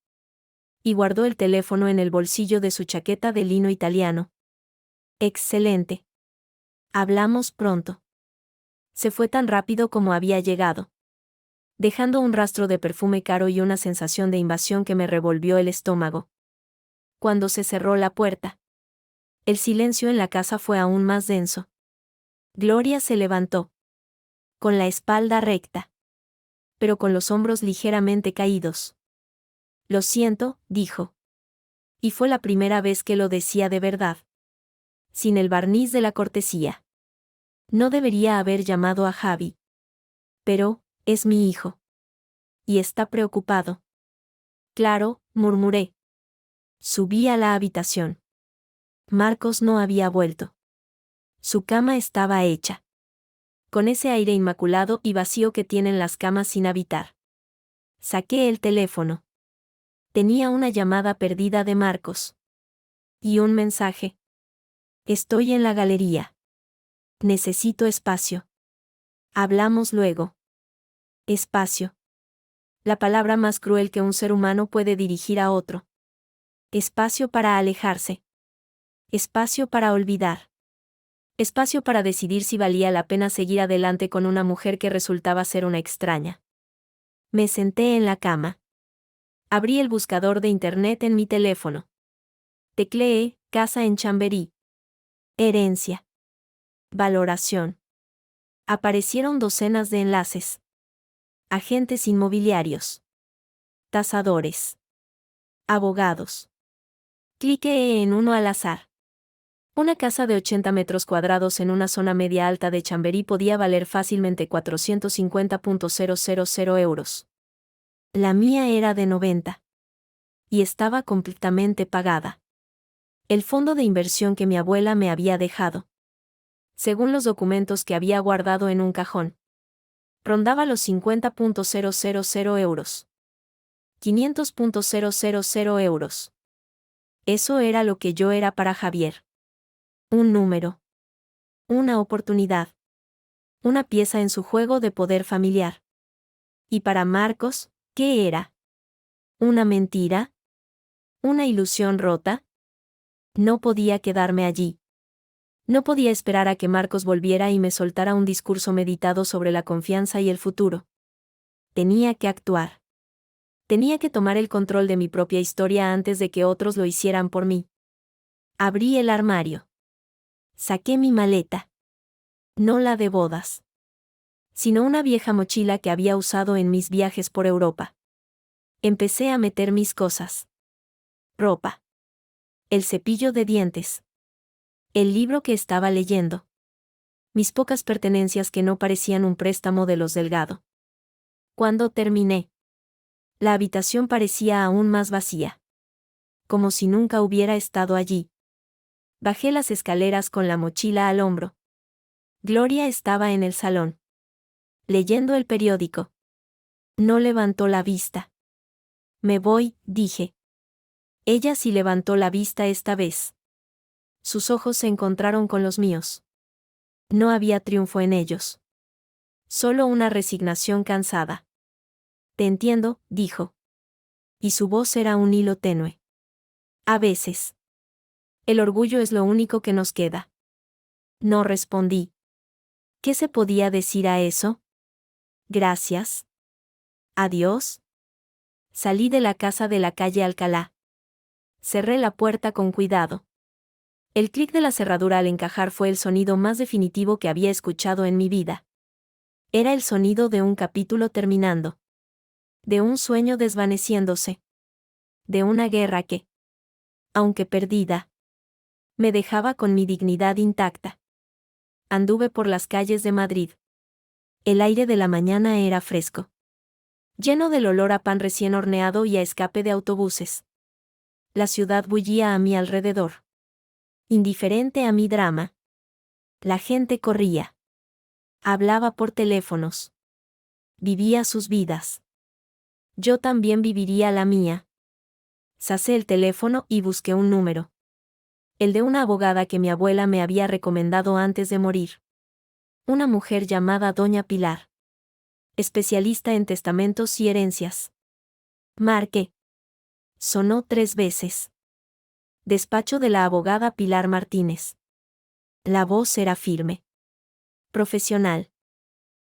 y guardó el teléfono en el bolsillo de su chaqueta de lino italiano. Excelente. Hablamos pronto. Se fue tan rápido como había llegado, dejando un rastro de perfume caro y una sensación de invasión que me revolvió el estómago. Cuando se cerró la puerta, el silencio en la casa fue aún más denso. Gloria se levantó, con la espalda recta, pero con los hombros ligeramente caídos. Lo siento, dijo. Y fue la primera vez que lo decía de verdad, sin el barniz de la cortesía. No debería haber llamado a Javi. Pero, es mi hijo. Y está preocupado. Claro, murmuré. Subí a la habitación. Marcos no había vuelto. Su cama estaba hecha, con ese aire inmaculado y vacío que tienen las camas sin habitar. Saqué el teléfono. Tenía una llamada perdida de Marcos. Y un mensaje. Estoy en la galería. Necesito espacio. Hablamos luego. Espacio. La palabra más cruel que un ser humano puede dirigir a otro. Espacio para alejarse. Espacio para olvidar. Espacio para decidir si valía la pena seguir adelante con una mujer que resultaba ser una extraña. Me senté en la cama. Abrí el buscador de internet en mi teléfono. Tecleé, casa en Chamberí. Herencia. Valoración. Aparecieron docenas de enlaces. Agentes inmobiliarios. Tasadores. Abogados. Cliqué en uno al azar. Una casa de 80 metros cuadrados en una zona media alta de Chamberí podía valer fácilmente 450.000 euros. La mía era de 90. Y estaba completamente pagada. El fondo de inversión que mi abuela me había dejado, según los documentos que había guardado en un cajón, rondaba los 50.000 euros. 500.000 euros. Eso era lo que yo era para Javier. Un número. Una oportunidad. Una pieza en su juego de poder familiar. Y para Marcos, ¿qué era? ¿Una mentira? ¿Una ilusión rota? No podía quedarme allí. No podía esperar a que Marcos volviera y me soltara un discurso meditado sobre la confianza y el futuro. Tenía que actuar. Tenía que tomar el control de mi propia historia antes de que otros lo hicieran por mí. Abrí el armario. Saqué mi maleta. No la de bodas, sino una vieja mochila que había usado en mis viajes por Europa. Empecé a meter mis cosas. Ropa. El cepillo de dientes. El libro que estaba leyendo. Mis pocas pertenencias que no parecían un préstamo de los Delgado. Cuando terminé, la habitación parecía aún más vacía. Como si nunca hubiera estado allí. Bajé las escaleras con la mochila al hombro. Gloria estaba en el salón, leyendo el periódico. No levantó la vista. Me voy, dije. Ella sí levantó la vista esta vez. Sus ojos se encontraron con los míos. No había triunfo en ellos. Solo una resignación cansada. Te entiendo, dijo. Y su voz era un hilo tenue. A veces. El orgullo es lo único que nos queda. No respondí. ¿Qué se podía decir a eso? Gracias. Adiós. Salí de la casa de la calle Alcalá. Cerré la puerta con cuidado. El clic de la cerradura al encajar fue el sonido más definitivo que había escuchado en mi vida. Era el sonido de un capítulo terminando. De un sueño desvaneciéndose. De una guerra que, aunque perdida, me dejaba con mi dignidad intacta. Anduve por las calles de Madrid. El aire de la mañana era fresco. Lleno del olor a pan recién horneado y a escape de autobuses. La ciudad bullía a mi alrededor. Indiferente a mi drama. La gente corría. Hablaba por teléfonos. Vivía sus vidas. Yo también viviría la mía. Sacé el teléfono y busqué un número. El de una abogada que mi abuela me había recomendado antes de morir. Una mujer llamada Doña Pilar. Especialista en testamentos y herencias. Marqué. Sonó 3 veces. Despacho de la abogada Pilar Martínez. La voz era firme. Profesional.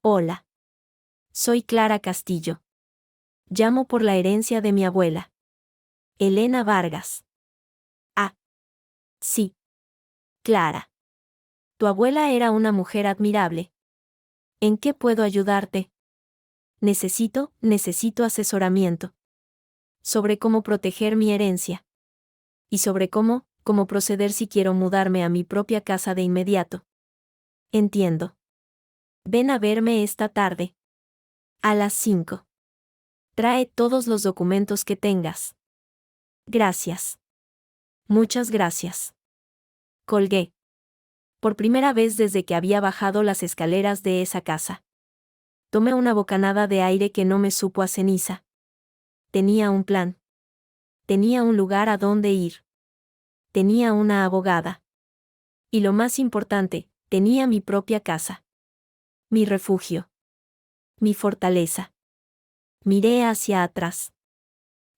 Hola. Soy Clara Castillo. Llamo por la herencia de mi abuela. Elena Vargas. Ah. Sí. Clara. Tu abuela era una mujer admirable. ¿En qué puedo ayudarte? Necesito asesoramiento. Sobre cómo proteger mi herencia. Y sobre cómo proceder si quiero mudarme a mi propia casa de inmediato. Entiendo. Ven a verme esta tarde. A las 5. Trae todos los documentos que tengas. Gracias. Muchas gracias. Colgué. Por primera vez desde que había bajado las escaleras de esa casa. Tomé una bocanada de aire que no me supo a ceniza. Tenía un plan. Tenía un lugar a donde ir. Tenía una abogada. Y lo más importante, tenía mi propia casa. Mi refugio. Mi fortaleza. Miré hacia atrás.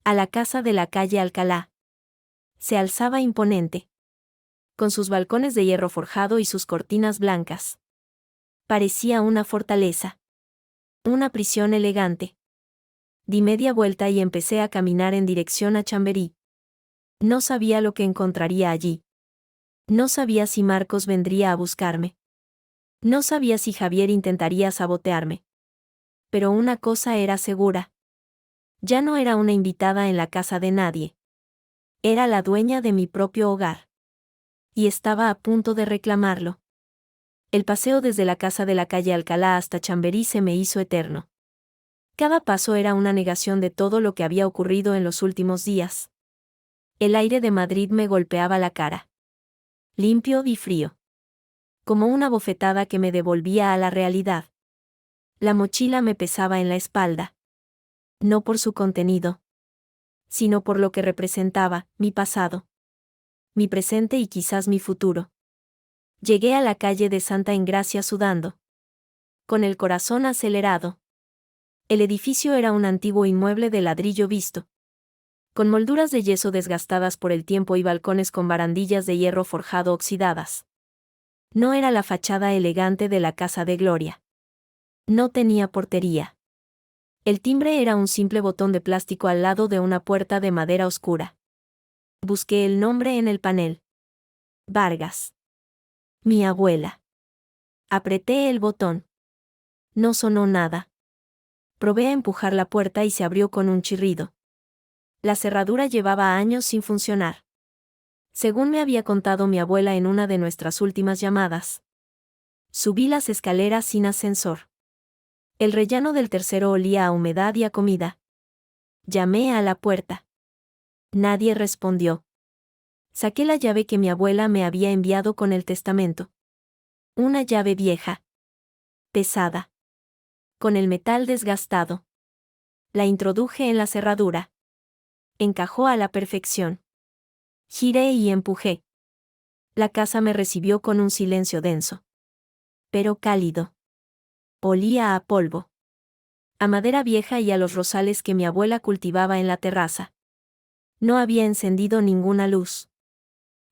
A la casa de la calle Alcalá. Se alzaba imponente. Con sus balcones de hierro forjado y sus cortinas blancas. Parecía una fortaleza. Una prisión elegante. Di media vuelta y empecé a caminar en dirección a Chamberí. No sabía lo que encontraría allí. No sabía si Marcos vendría a buscarme. No sabía si Javier intentaría sabotearme. Pero una cosa era segura. Ya no era una invitada en la casa de nadie. Era la dueña de mi propio hogar. Y estaba a punto de reclamarlo. El paseo desde la casa de la calle Alcalá hasta Chamberí se me hizo eterno. Cada paso era una negación de todo lo que había ocurrido en los últimos días. El aire de Madrid me golpeaba la cara. Limpio y frío. Como una bofetada que me devolvía a la realidad. La mochila me pesaba en la espalda. No por su contenido, sino por lo que representaba, mi pasado. Mi presente y quizás mi futuro. Llegué a la calle de Santa Engracia sudando. Con el corazón acelerado. El edificio era un antiguo inmueble de ladrillo visto. Con molduras de yeso desgastadas por el tiempo y balcones con barandillas de hierro forjado oxidadas. No era la fachada elegante de la casa de Gloria. No tenía portería. El timbre era un simple botón de plástico al lado de una puerta de madera oscura. Busqué el nombre en el panel. Vargas. Mi abuela. Apreté el botón. No sonó nada. Probé a empujar la puerta y se abrió con un chirrido. La cerradura llevaba años sin funcionar. Según me había contado mi abuela en una de nuestras últimas llamadas. Subí las escaleras sin ascensor. El rellano del tercero olía a humedad y a comida. Llamé a la puerta. Nadie respondió. Saqué la llave que mi abuela me había enviado con el testamento. Una llave vieja. Pesada. Con el metal desgastado. La introduje en la cerradura. Encajó a la perfección. Giré y empujé. La casa me recibió con un silencio denso. Pero cálido. Olía a polvo. A madera vieja y a los rosales que mi abuela cultivaba en la terraza. No había encendido ninguna luz.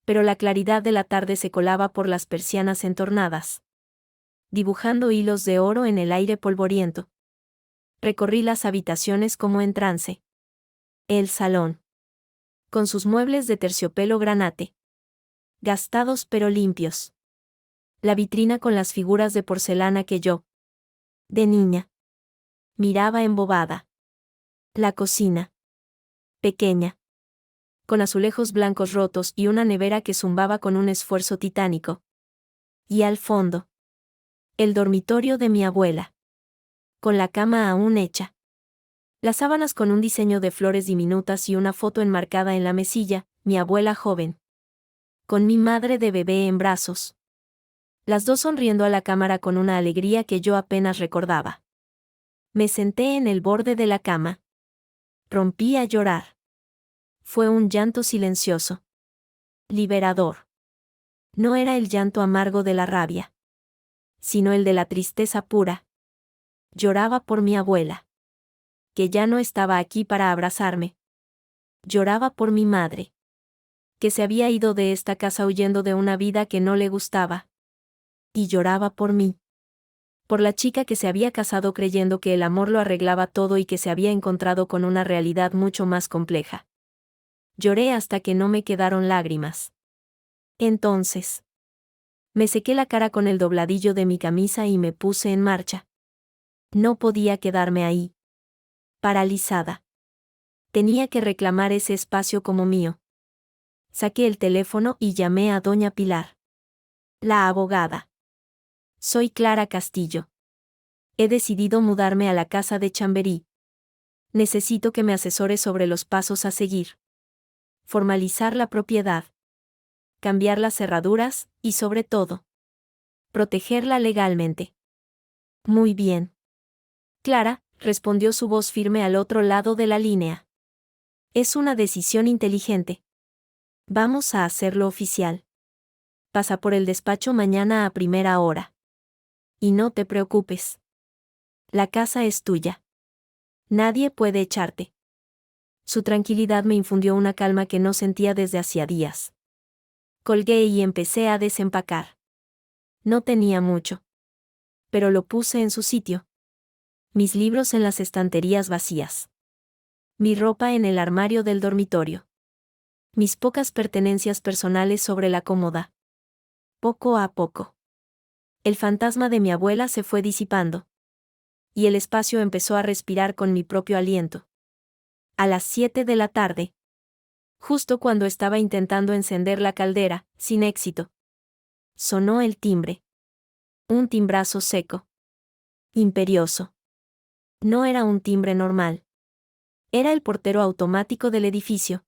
Pero la claridad de la tarde se colaba por las persianas entornadas, dibujando hilos de oro en el aire polvoriento. Recorrí las habitaciones como en trance. El salón. Con sus muebles de terciopelo granate. Gastados pero limpios. La vitrina con las figuras de porcelana que yo, de niña, miraba embobada. La cocina. Pequeña. Con azulejos blancos rotos y una nevera que zumbaba con un esfuerzo titánico. Y al fondo. El dormitorio de mi abuela. Con la cama aún hecha. Las sábanas con un diseño de flores diminutas y una foto enmarcada en la mesilla, mi abuela joven. Con mi madre de bebé en brazos. Las dos sonriendo a la cámara con una alegría que yo apenas recordaba. Me senté en el borde de la cama. Rompí a llorar. Fue un llanto silencioso. Liberador. No era el llanto amargo de la rabia, sino el de la tristeza pura. Lloraba por mi abuela, que ya no estaba aquí para abrazarme. Lloraba por mi madre, que se había ido de esta casa huyendo de una vida que no le gustaba. Y lloraba por mí. Por la chica que se había casado creyendo que el amor lo arreglaba todo y que se había encontrado con una realidad mucho más compleja. Lloré hasta que no me quedaron lágrimas. Entonces, me sequé la cara con el dobladillo de mi camisa y me puse en marcha. No podía quedarme ahí. Paralizada. Tenía que reclamar ese espacio como mío. Saqué el teléfono y llamé a doña Pilar. La abogada. Soy Clara Castillo. He decidido mudarme a la casa de Chamberí. Necesito que me asesore sobre los pasos a seguir. Formalizar la propiedad. Cambiar las cerraduras, y sobre todo, protegerla legalmente. Muy bien. Clara, respondió su voz firme al otro lado de la línea. Es una decisión inteligente. Vamos a hacerlo oficial. Pasa por el despacho mañana a primera hora. Y no te preocupes. La casa es tuya. Nadie puede echarte. Su tranquilidad me infundió una calma que no sentía desde hacía días. Colgué y empecé a desempacar. No tenía mucho. Pero lo puse en su sitio. Mis libros en las estanterías vacías. Mi ropa en el armario del dormitorio. Mis pocas pertenencias personales sobre la cómoda. Poco a poco. El fantasma de mi abuela se fue disipando. Y el espacio empezó a respirar con mi propio aliento. A las 7 de la tarde. Justo cuando estaba intentando encender la caldera, sin éxito. Sonó el timbre. Un timbrazo seco. Imperioso. No era un timbre normal. Era el portero automático del edificio.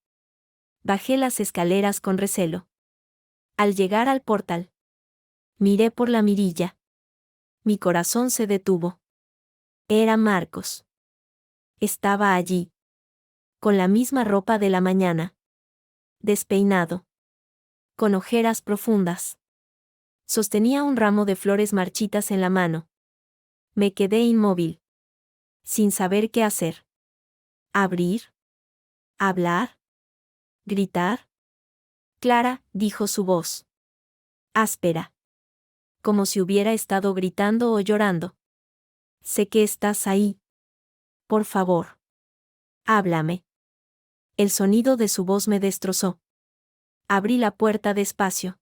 Bajé las escaleras con recelo. Al llegar al portal, miré por la mirilla. Mi corazón se detuvo. Era Marcos. Estaba allí. Con la misma ropa de la mañana. Despeinado. Con ojeras profundas. Sostenía un ramo de flores marchitas en la mano. Me quedé inmóvil. Sin saber qué hacer. ¿Abrir? ¿Hablar? ¿Gritar? Clara, dijo su voz. Áspera. Como si hubiera estado gritando o llorando. Sé que estás ahí. Por favor. Háblame. El sonido de su voz me destrozó. Abrí la puerta despacio.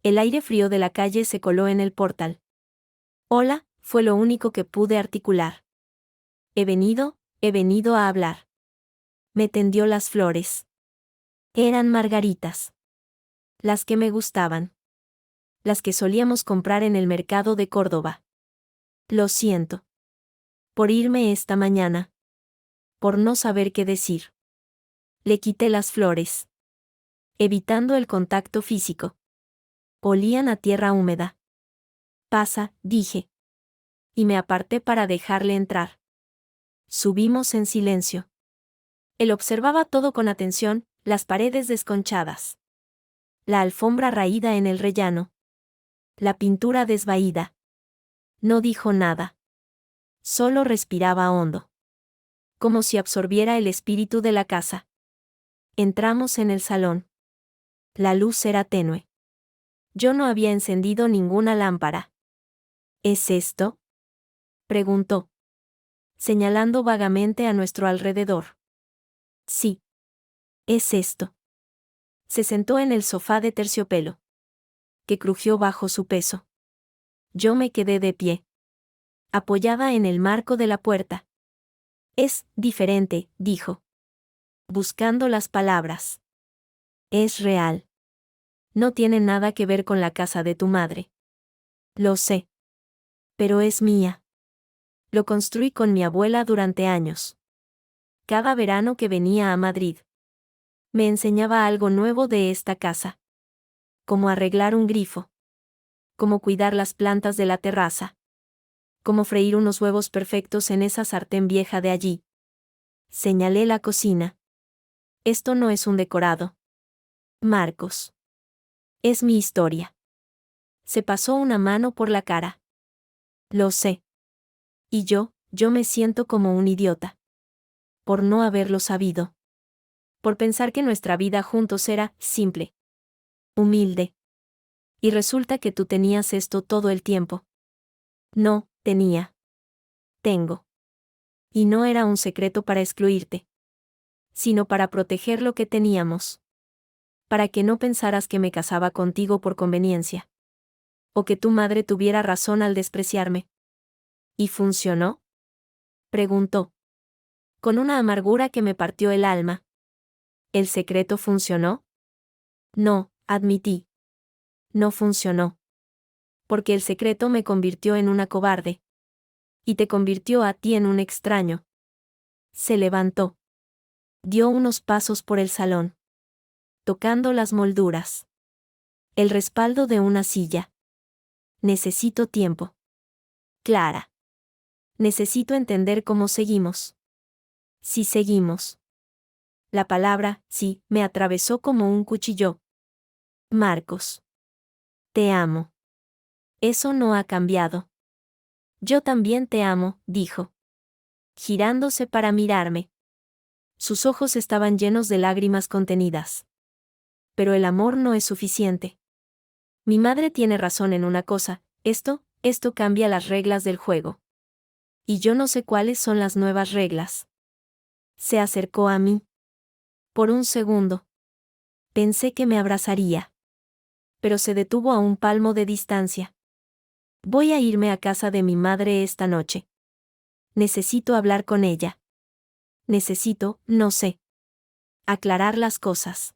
El aire frío de la calle se coló en el portal. Hola, fue lo único que pude articular. He venido a hablar. Me tendió las flores. Eran margaritas. Las que me gustaban. Las que solíamos comprar en el mercado de Córdoba. Lo siento. Por irme esta mañana. Por no saber qué decir. Le quité las flores. Evitando el contacto físico. Olían a tierra húmeda. Pasa, dije. Y me aparté para dejarle entrar. Subimos en silencio. Él observaba todo con atención, las paredes desconchadas. La alfombra raída en el rellano. La pintura desvaída. No dijo nada. Solo respiraba hondo. Como si absorbiera el espíritu de la casa. Entramos en el salón. La luz era tenue. Yo no había encendido ninguna lámpara. ¿Es esto?, preguntó, señalando vagamente a nuestro alrededor. Sí. Es esto. Se sentó en el sofá de terciopelo, que crujió bajo su peso. Yo me quedé de pie, apoyada en el marco de la puerta. Es diferente, dijo, buscando las palabras. Es real. No tiene nada que ver con la casa de tu madre. Lo sé. Pero es mía. Lo construí con mi abuela durante años. Cada verano que venía a Madrid, me enseñaba algo nuevo de esta casa. Cómo arreglar un grifo. Cómo cuidar las plantas de la terraza. Cómo freír unos huevos perfectos en esa sartén vieja de allí. Señalé la cocina. Esto no es un decorado, Marcos. Es mi historia. Se pasó una mano por la cara. Lo sé. Y yo me siento como un idiota. Por no haberlo sabido. Por pensar que nuestra vida juntos era simple. Humilde. Y resulta que tú tenías esto todo el tiempo. No, tenía. Tengo. Y no era un secreto para excluirte. Sino para proteger lo que teníamos. Para que no pensaras que me casaba contigo por conveniencia. O que tu madre tuviera razón al despreciarme. ¿Y funcionó?, preguntó. Con una amargura que me partió el alma. ¿El secreto funcionó? No, admití. No funcionó. Porque el secreto me convirtió en una cobarde. Y te convirtió a ti en un extraño. Se levantó. Dio unos pasos por el salón. Tocando las molduras. El respaldo de una silla. Necesito tiempo. Clara. Necesito entender cómo seguimos. Si seguimos. La palabra, sí, me atravesó como un cuchillo. Marcos. Te amo. Eso no ha cambiado. Yo también te amo, dijo. Girándose para mirarme. Sus ojos estaban llenos de lágrimas contenidas. Pero el amor no es suficiente. Mi madre tiene razón en una cosa, esto cambia las reglas del juego. Y yo no sé cuáles son las nuevas reglas. Se acercó a mí. Por un segundo. Pensé que me abrazaría. Pero se detuvo a un palmo de distancia. Voy a irme a casa de mi madre esta noche. Necesito hablar con ella. Necesito, no sé. Aclarar las cosas.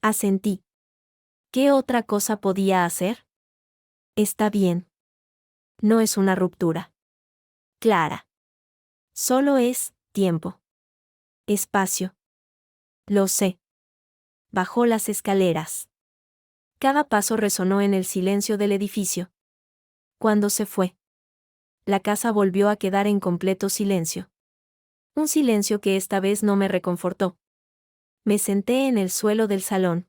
Asentí. ¿Qué otra cosa podía hacer? Está bien. No es una ruptura. Clara. Solo es tiempo. Espacio. Lo sé. Bajó las escaleras. Cada paso resonó en el silencio del edificio. Cuando se fue, la casa volvió a quedar en completo silencio. Un silencio que esta vez no me reconfortó. Me senté en el suelo del salón,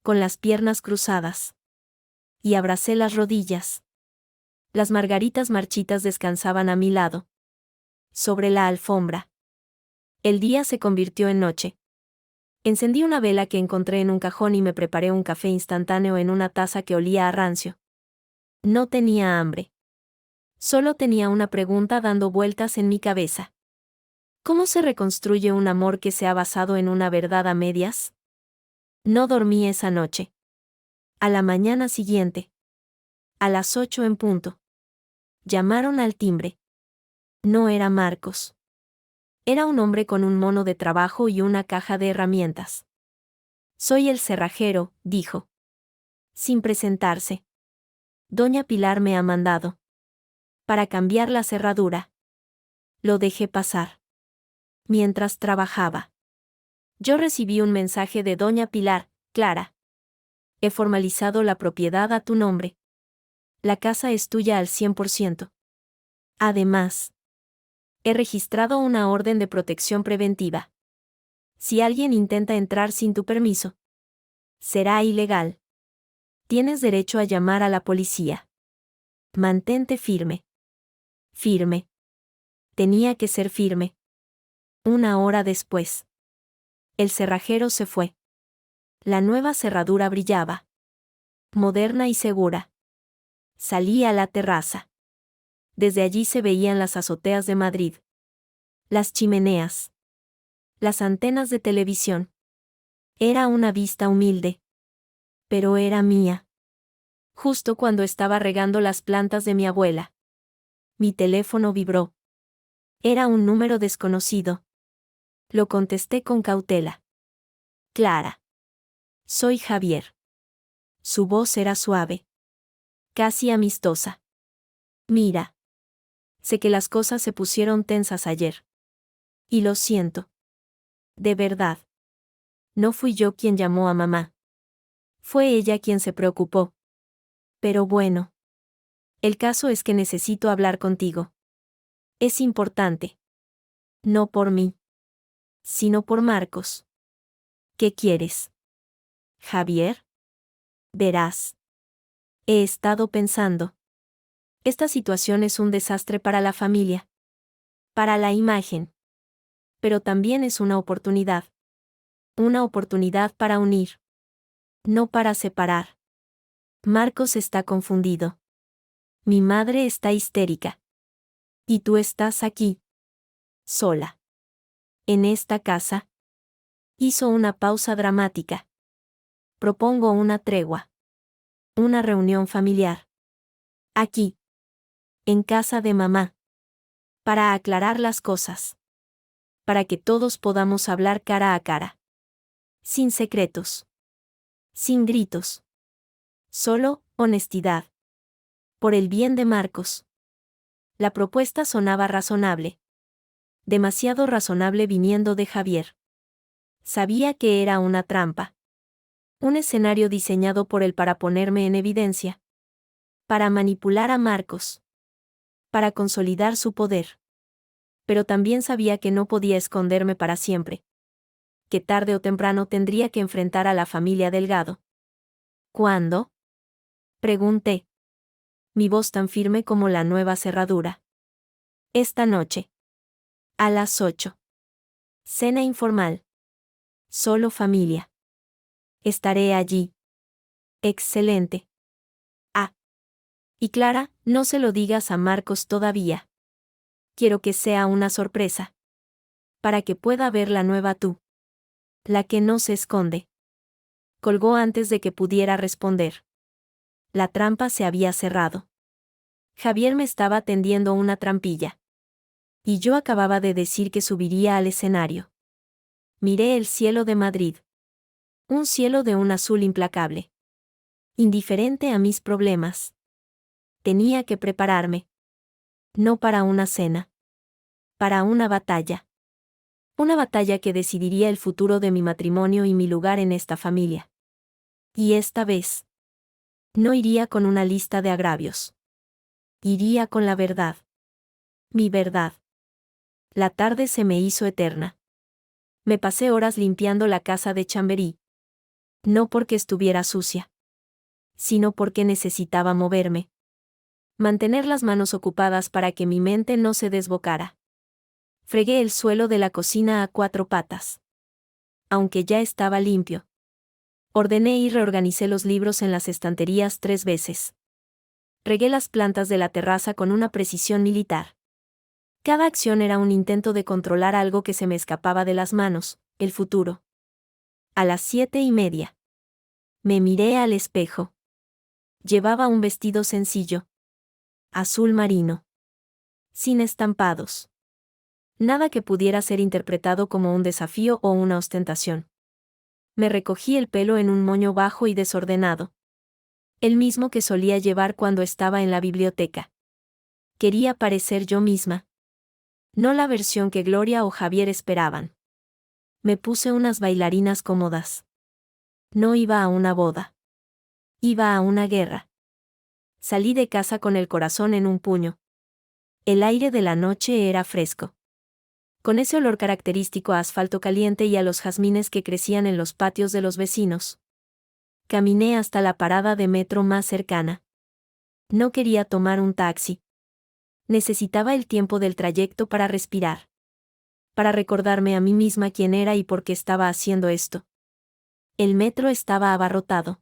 con las piernas cruzadas, y abracé las rodillas. Las margaritas marchitas descansaban a mi lado, sobre la alfombra. El día se convirtió en noche. Encendí una vela que encontré en un cajón y me preparé un café instantáneo en una taza que olía a rancio. No tenía hambre. Solo tenía una pregunta dando vueltas en mi cabeza. ¿Cómo se reconstruye un amor que se ha basado en una verdad a medias? No dormí esa noche. A la mañana siguiente. A las 8 en punto. Llamaron al timbre. No era Marcos. Era un hombre con un mono de trabajo y una caja de herramientas. Soy el cerrajero, dijo. Sin presentarse. Doña Pilar me ha mandado. Para cambiar la cerradura. Lo dejé pasar. Mientras trabajaba. Yo recibí un mensaje de Doña Pilar, Clara. He formalizado la propiedad a tu nombre. La casa es tuya al 100%. Además, he registrado una orden de protección preventiva. Si alguien intenta entrar sin tu permiso, será ilegal. Tienes derecho a llamar a la policía. Mantente firme. Firme. Tenía que ser firme. Una hora después. El cerrajero se fue. La nueva cerradura brillaba. Moderna y segura. Salí a la terraza. Desde allí se veían las azoteas de Madrid. Las chimeneas. Las antenas de televisión. Era una vista humilde. Pero era mía. Justo cuando estaba regando las plantas de mi abuela. Mi teléfono vibró. Era un número desconocido. Lo contesté con cautela. Clara. Soy Javier. Su voz era suave. Casi amistosa. Mira. Sé que las cosas se pusieron tensas ayer. Y lo siento. De verdad. No fui yo quien llamó a mamá. Fue ella quien se preocupó. Pero bueno. El caso es que necesito hablar contigo. Es importante. No por mí. Sino por Marcos. ¿Qué quieres? Javier. Verás. He estado pensando. Esta situación es un desastre para la familia. Para la imagen. Pero también es una oportunidad. Una oportunidad para unir. No para separar. Marcos está confundido. Mi madre está histérica. Y tú estás aquí. Sola. En esta casa. Hizo una pausa dramática. Propongo una tregua. Una reunión familiar. Aquí. En casa de mamá. Para aclarar las cosas. Para que todos podamos hablar cara a cara. Sin secretos. Sin gritos. Solo, honestidad. Por el bien de Marcos. La propuesta sonaba razonable. Demasiado razonable viniendo de Javier. Sabía que era una trampa. Un escenario diseñado por él para ponerme en evidencia. Para manipular a Marcos. Para consolidar su poder. Pero también sabía que no podía esconderme para siempre. Que tarde o temprano tendría que enfrentar a la familia Delgado. ¿Cuándo? Pregunté. Mi voz tan firme como la nueva cerradura. Esta noche. A las 8. Cena informal. Solo familia. Estaré allí. Excelente. Ah. Y Clara, no se lo digas a Marcos todavía. Quiero que sea una sorpresa. Para que pueda ver la nueva tú. La que no se esconde. Colgó antes de que pudiera responder. La trampa se había cerrado. Javier me estaba tendiendo una trampilla. Y yo acababa de decir que subiría al escenario. Miré el cielo de Madrid. Un cielo de un azul implacable. Indiferente a mis problemas. Tenía que prepararme. No para una cena. Para una batalla. Una batalla que decidiría el futuro de mi matrimonio y mi lugar en esta familia. Y esta vez. No iría con una lista de agravios. Iría con la verdad. Mi verdad. La tarde se me hizo eterna. Me pasé horas limpiando la casa de Chamberí. No porque estuviera sucia. Sino porque necesitaba moverme. Mantener las manos ocupadas para que mi mente no se desbocara. Fregué el suelo de la cocina a 4 patas. Aunque ya estaba limpio. Ordené y reorganicé los libros en las estanterías 3 veces. Regué las plantas de la terraza con una precisión militar. Cada acción era un intento de controlar algo que se me escapaba de las manos, el futuro. A las 7:30. Me miré al espejo. Llevaba un vestido sencillo. Azul marino. sin estampados. Nada que pudiera ser interpretado como un desafío o una ostentación. Me recogí el pelo en un moño bajo y desordenado. El mismo que solía llevar cuando estaba en la biblioteca. Quería parecer yo misma. No la versión que Gloria o Javier esperaban. Me puse unas bailarinas cómodas. No iba a una boda. Iba a una guerra. Salí de casa con el corazón en un puño. El aire de la noche era fresco. Con ese olor característico a asfalto caliente y a los jazmines que crecían en los patios de los vecinos. Caminé hasta la parada de metro más cercana. No quería tomar un taxi. Necesitaba el tiempo del trayecto para respirar. Para recordarme a mí misma quién era y por qué estaba haciendo esto. El metro estaba abarrotado.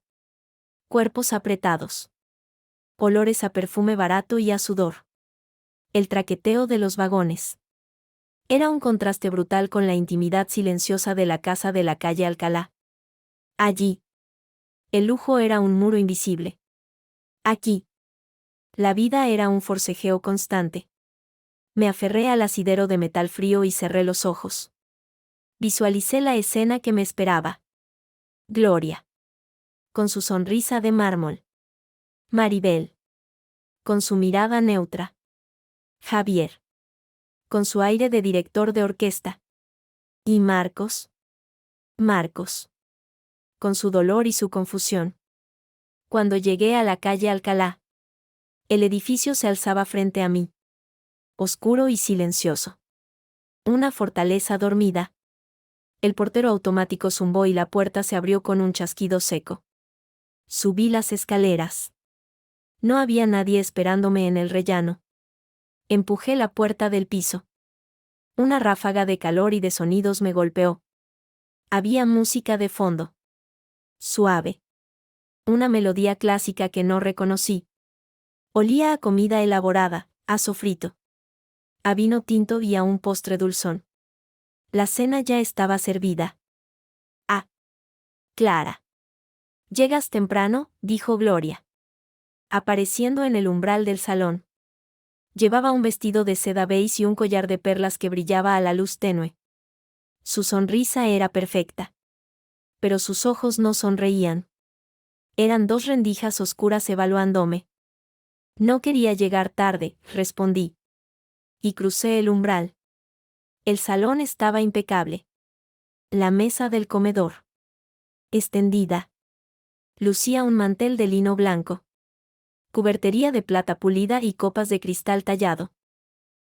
Cuerpos apretados. Olores a perfume barato y a sudor. El traqueteo de los vagones. Era un contraste brutal con la intimidad silenciosa de la casa de la calle Alcalá. Allí. El lujo era un muro invisible. Aquí. La vida era un forcejeo constante. Me aferré al asidero de metal frío y cerré los ojos. Visualicé la escena que me esperaba. Gloria. Con su sonrisa de mármol. Maribel. Con su mirada neutra. Javier. Con su aire de director de orquesta. ¿Y Marcos? Marcos. Con su dolor y su confusión. Cuando llegué a la calle Alcalá, el edificio se alzaba frente a mí. Oscuro y silencioso. Una fortaleza dormida. El portero automático zumbó y la puerta se abrió con un chasquido seco. Subí las escaleras. No había nadie esperándome en el rellano. Empujé la puerta del piso. Una ráfaga de calor y de sonidos me golpeó. Había música de fondo. Suave. Una melodía clásica que no reconocí. Olía a comida elaborada, a sofrito. A vino tinto y a un postre dulzón. La cena ya estaba servida. Ah. Clara. «¿Llegas temprano?», dijo Gloria. Apareciendo en el umbral del salón. Llevaba un vestido de seda beige y un collar de perlas que brillaba a la luz tenue. Su sonrisa era perfecta. Pero sus ojos no sonreían. Eran dos rendijas oscuras evaluándome. No quería llegar tarde, respondí. Y crucé el umbral. El salón estaba impecable. La mesa del comedor. Extendida. Lucía un mantel de lino blanco. Cubertería de plata pulida y copas de cristal tallado.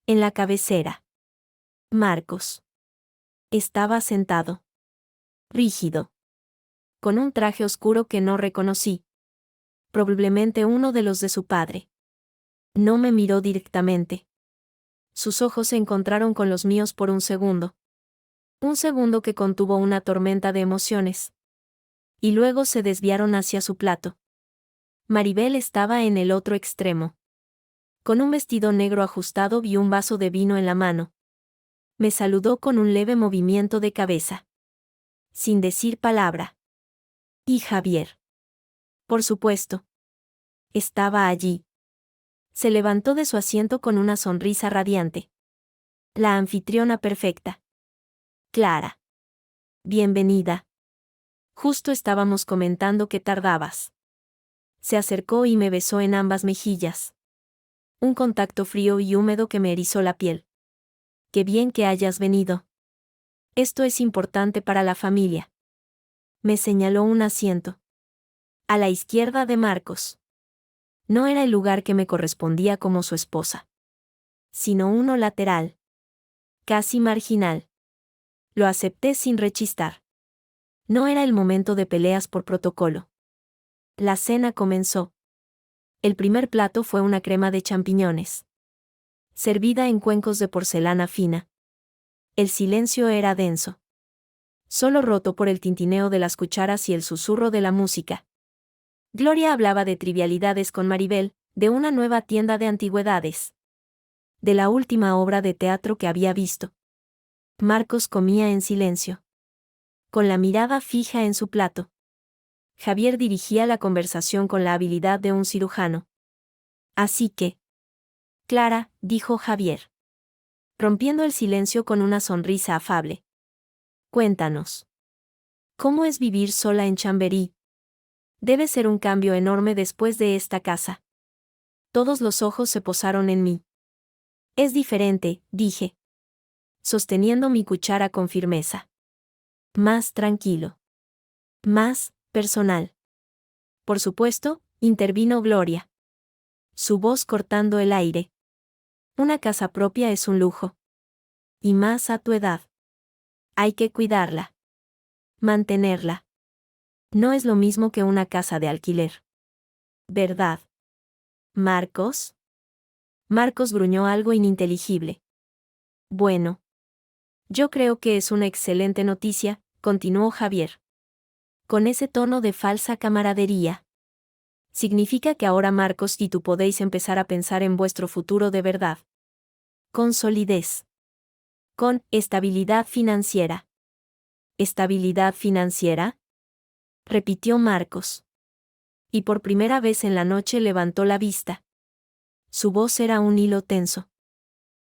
En la cabecera. Marcos. Estaba sentado. Rígido. Con un traje oscuro que no reconocí. Probablemente uno de los de su padre. No me miró directamente. Sus ojos se encontraron con los míos por un segundo. Un segundo que contuvo una tormenta de emociones. Y luego se desviaron hacia su plato. Maribel estaba en el otro extremo. Con un vestido negro ajustado y un vaso de vino en la mano. Me saludó con un leve movimiento de cabeza. Sin decir palabra. ¿Y Javier? Por supuesto. Estaba allí. Se levantó de su asiento con una sonrisa radiante. La anfitriona perfecta. Clara. Bienvenida. Justo estábamos comentando que tardabas. Se acercó y me besó en ambas mejillas. Un contacto frío y húmedo que me erizó la piel. Qué bien que hayas venido. Esto es importante para la familia. Me señaló un asiento. A la izquierda de Marcos. No era el lugar que me correspondía como su esposa. Sino uno lateral. Casi marginal. Lo acepté sin rechistar. No era el momento de peleas por protocolo. La cena comenzó. El primer plato fue una crema de champiñones. Servida en cuencos de porcelana fina. El silencio era denso. Solo roto por el tintineo de las cucharas y el susurro de la música. Gloria hablaba de trivialidades con Maribel, de una nueva tienda de antigüedades. De la última obra de teatro que había visto. Marcos comía en silencio. Con la mirada fija en su plato. Javier dirigía la conversación con la habilidad de un cirujano. Así que. Clara, dijo Javier, rompiendo el silencio con una sonrisa afable. Cuéntanos. ¿Cómo es vivir sola en Chamberí? Debe ser un cambio enorme después de esta casa. Todos los ojos se posaron en mí. Es diferente, dije, sosteniendo mi cuchara con firmeza. Más tranquilo. Más personal. Por supuesto, intervino Gloria, su voz cortando el aire. Una casa propia es un lujo. Y más a tu edad. Hay que cuidarla. Mantenerla. No es lo mismo que una casa de alquiler. ¿Verdad? ¿Marcos? Marcos gruñó algo ininteligible. Bueno. Yo creo que es una excelente noticia, continuó Javier, con ese tono de falsa camaradería. Significa que ahora Marcos y tú podéis empezar a pensar en vuestro futuro de verdad. Con solidez. Con estabilidad financiera. ¿Estabilidad financiera? Repitió Marcos. Y por primera vez en la noche levantó la vista. Su voz era un hilo tenso.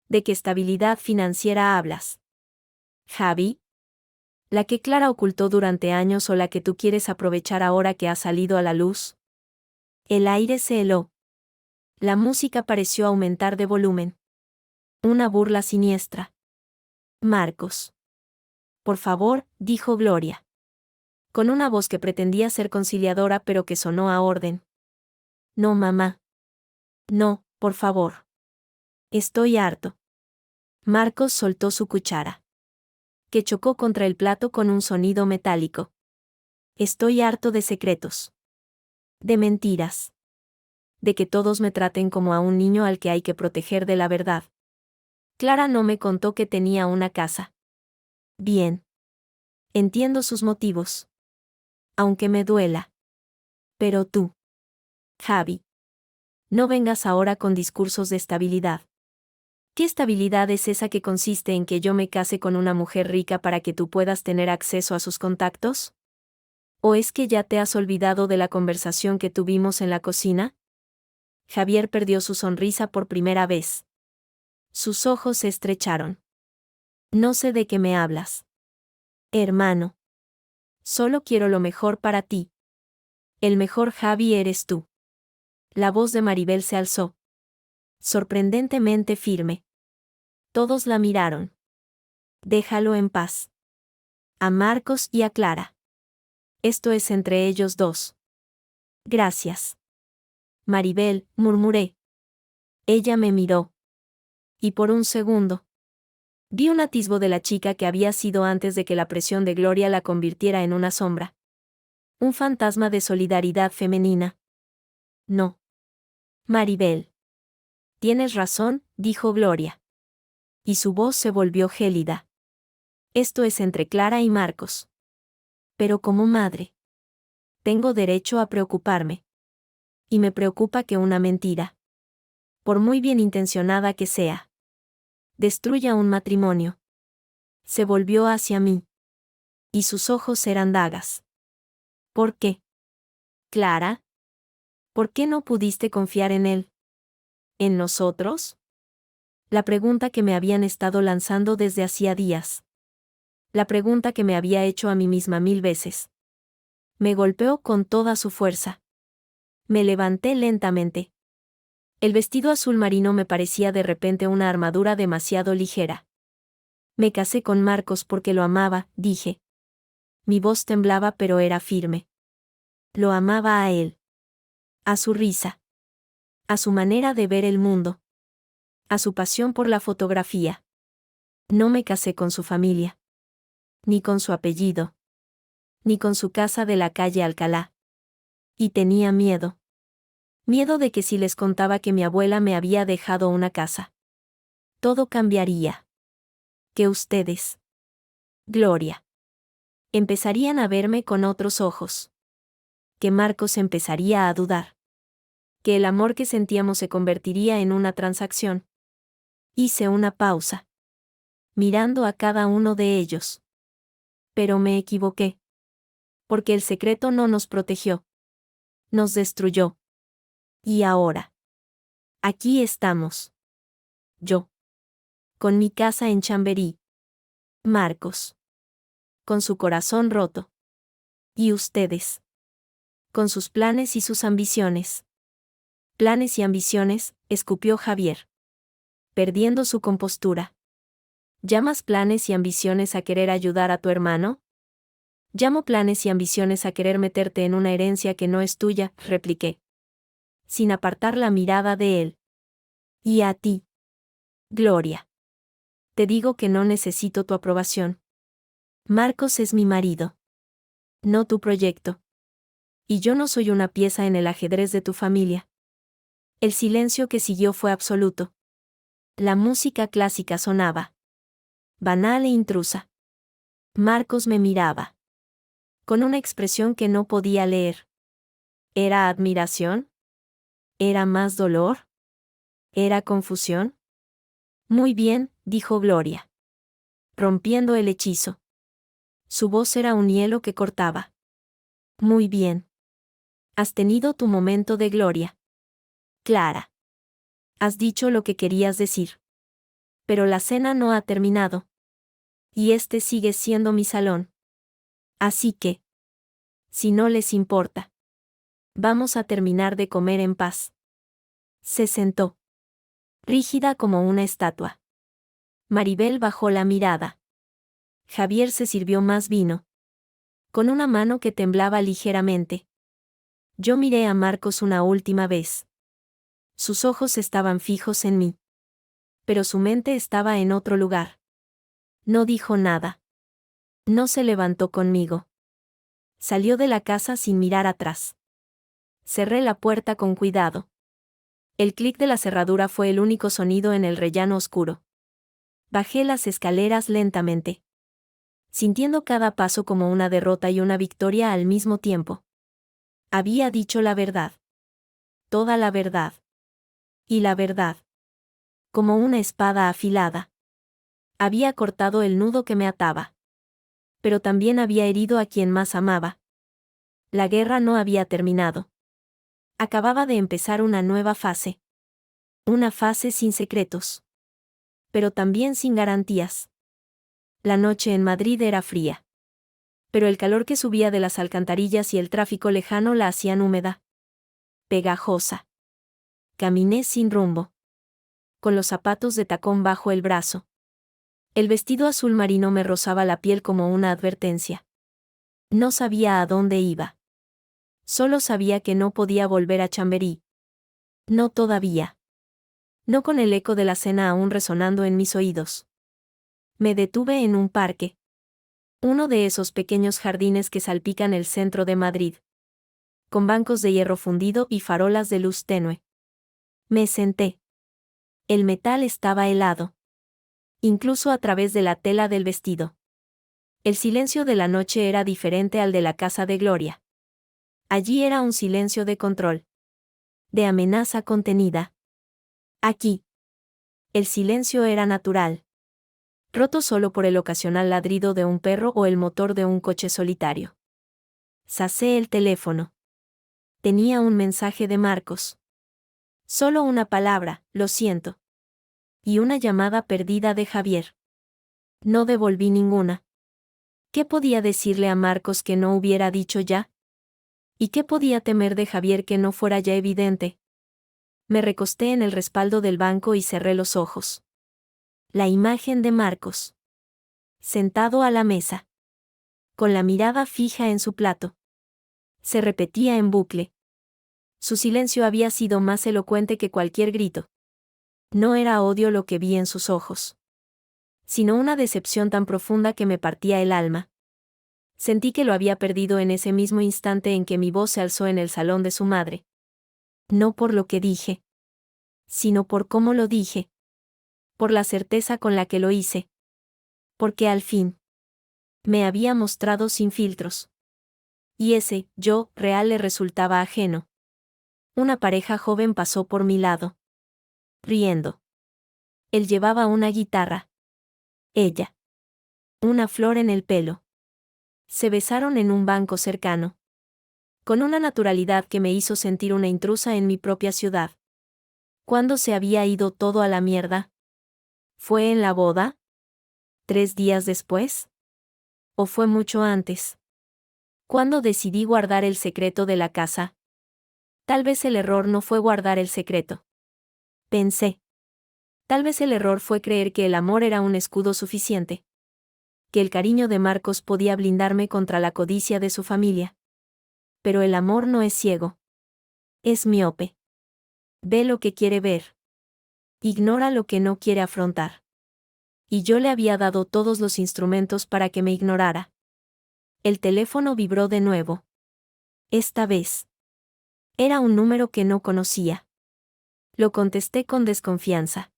¿De qué estabilidad financiera hablas? Javi. ¿La que Clara ocultó durante años o la que tú quieres aprovechar ahora que ha salido a la luz? El aire se heló. La música pareció aumentar de volumen. Una burla siniestra. Marcos. Por favor, dijo Gloria, con una voz que pretendía ser conciliadora pero que sonó a orden. No, mamá. No, por favor. Estoy harto. Marcos soltó su cuchara, que chocó contra el plato con un sonido metálico. Estoy harto de secretos. De mentiras. De que todos me traten como a un niño al que hay que proteger de la verdad. Clara no me contó que tenía una casa. Bien. Entiendo sus motivos. Aunque me duela. Pero tú, Javi, no vengas ahora con discursos de estabilidad. ¿Qué estabilidad es esa que consiste en que yo me case con una mujer rica para que tú puedas tener acceso a sus contactos? ¿O es que ya te has olvidado de la conversación que tuvimos en la cocina? Javier perdió su sonrisa por primera vez. Sus ojos se estrecharon. No sé de qué me hablas. Hermano. Solo quiero lo mejor para ti. El mejor Javi eres tú. La voz de Maribel se alzó. Sorprendentemente firme. Todos la miraron. Déjalo en paz. A Marcos y a Clara. Esto es entre ellos dos. Gracias. Maribel, murmuré. Ella me miró. Y por un segundo. Vi un atisbo de la chica que había sido antes de que la presión de Gloria la convirtiera en una sombra. Un fantasma de solidaridad femenina. No. Maribel. Tienes razón, dijo Gloria. Y su voz se volvió gélida. Esto es entre Clara y Marcos. Pero como madre, tengo derecho a preocuparme. Y me preocupa que una mentira, por muy bien intencionada que sea, destruya un matrimonio. Se volvió hacia mí. Y sus ojos eran dagas. ¿Por qué? Clara. ¿Por qué no pudiste confiar en él? ¿En nosotros? La pregunta que me habían estado lanzando desde hacía días. La pregunta que me había hecho a mí misma 1000 veces. Me golpeó con toda su fuerza. Me levanté lentamente. El vestido azul marino me parecía de repente una armadura demasiado ligera. Me casé con Marcos porque lo amaba, dije. Mi voz temblaba pero era firme. Lo amaba a él. A su risa. A su manera de ver el mundo. A su pasión por la fotografía. No me casé con su familia. Ni con su apellido. Ni con su casa de la calle Alcalá. Y tenía miedo. Miedo de que si les contaba que mi abuela me había dejado una casa, todo cambiaría. Que ustedes, Gloria, empezarían a verme con otros ojos. Que Marcos empezaría a dudar. Que el amor que sentíamos se convertiría en una transacción. Hice una pausa, mirando a cada uno de ellos. Pero me equivoqué. Porque el secreto no nos protegió. Nos destruyó. Y ahora. Aquí estamos. yo. Con mi casa en Chamberí. Marcos. Con su corazón roto. Y ustedes. Con sus planes y sus ambiciones. Planes y ambiciones, escupió Javier. Perdiendo su compostura. ¿Llamas planes y ambiciones a querer ayudar a tu hermano? Llamo planes y ambiciones a querer meterte en una herencia que no es tuya, repliqué. Sin apartar la mirada de él. Y a ti. Gloria. Te digo que no necesito tu aprobación. Marcos es mi marido. No tu proyecto. Y yo no soy una pieza en el ajedrez de tu familia. El silencio que siguió fue absoluto. La música clásica sonaba. Banal e intrusa. Marcos me miraba. Con una expresión que no podía leer. ¿Era admiración? ¿Era más dolor? ¿Era confusión? Muy bien, dijo Gloria. Rompiendo el hechizo. Su voz era un hielo que cortaba. Muy bien. Has tenido tu momento de gloria. Clara. Has dicho lo que querías decir. Pero la cena no ha terminado. Y este sigue siendo mi salón. Así que, si no les importa, vamos a terminar de comer en paz. Se sentó. Rígida como una estatua. Maribel bajó la mirada. Javier se sirvió más vino. Con una mano que temblaba ligeramente. Yo miré a Marcos una última vez. Sus ojos estaban fijos en mí. Pero su mente estaba en otro lugar. No dijo nada. No se levantó conmigo. Salió de la casa sin mirar atrás. Cerré la puerta con cuidado. El clic de la cerradura fue el único sonido en el rellano oscuro. Bajé las escaleras lentamente. Sintiendo cada paso como una derrota y una victoria al mismo tiempo. Había dicho la verdad. Toda la verdad. Y la verdad. Como una espada afilada. Había cortado el nudo que me ataba. Pero también había herido a quien más amaba. La guerra no había terminado. Acababa de empezar una nueva fase. Una fase sin secretos. Pero también sin garantías. La noche en Madrid era fría. Pero el calor que subía de las alcantarillas y el tráfico lejano la hacían húmeda. Pegajosa. Caminé sin rumbo. Con los zapatos de tacón bajo el brazo. El vestido azul marino me rozaba la piel como una advertencia. No sabía a dónde iba. Solo sabía que no podía volver a Chamberí. No todavía. No con el eco de la cena aún resonando en mis oídos. Me detuve en un parque. Uno de esos pequeños jardines que salpican el centro de Madrid. Con bancos de hierro fundido y farolas de luz tenue. Me senté. El metal estaba helado. Incluso a través de la tela del vestido. El silencio de la noche era diferente al de la casa de Gloria. Allí era un silencio de control. De amenaza contenida. Aquí. El silencio era natural. Roto solo por el ocasional ladrido de un perro o el motor de un coche solitario. Sacé el teléfono. Tenía un mensaje de Marcos. Solo una palabra, lo siento. Y una llamada perdida de Javier. No devolví ninguna. ¿Qué podía decirle a Marcos que no hubiera dicho ya? ¿Y qué podía temer de Javier que no fuera ya evidente? Me recosté en el respaldo del banco y cerré los ojos. La imagen de Marcos. Sentado a la mesa. Con la mirada fija en su plato. Se repetía en bucle. Su silencio había sido más elocuente que cualquier grito. No era odio lo que vi en sus ojos. Sino una decepción tan profunda que me partía el alma. Sentí que lo había perdido en ese mismo instante en que mi voz se alzó en el salón de su madre. No por lo que dije. Sino por cómo lo dije. Por la certeza con la que lo hice. Porque al fin. Me había mostrado sin filtros. Y ese, yo, real le resultaba ajeno. Una pareja joven pasó por mi lado. Riendo. Él llevaba una guitarra. Ella. Una flor en el pelo. Se besaron en un banco cercano. Con una naturalidad que me hizo sentir una intrusa en mi propia ciudad. ¿Cuándo se había ido todo a la mierda? ¿Fue en la boda? ¿3 días después? ¿O fue mucho antes? ¿Cuándo decidí guardar el secreto de la casa? Tal vez el error no fue guardar el secreto. Pensé. Tal vez el error fue creer que el amor era un escudo suficiente. Que el cariño de Marcos podía blindarme contra la codicia de su familia. Pero el amor no es ciego. Es miope. Ve lo que quiere ver. Ignora lo que no quiere afrontar. Y yo le había dado todos los instrumentos para que me ignorara. El teléfono vibró de nuevo. Esta vez. Era un número que no conocía. Lo contesté con desconfianza.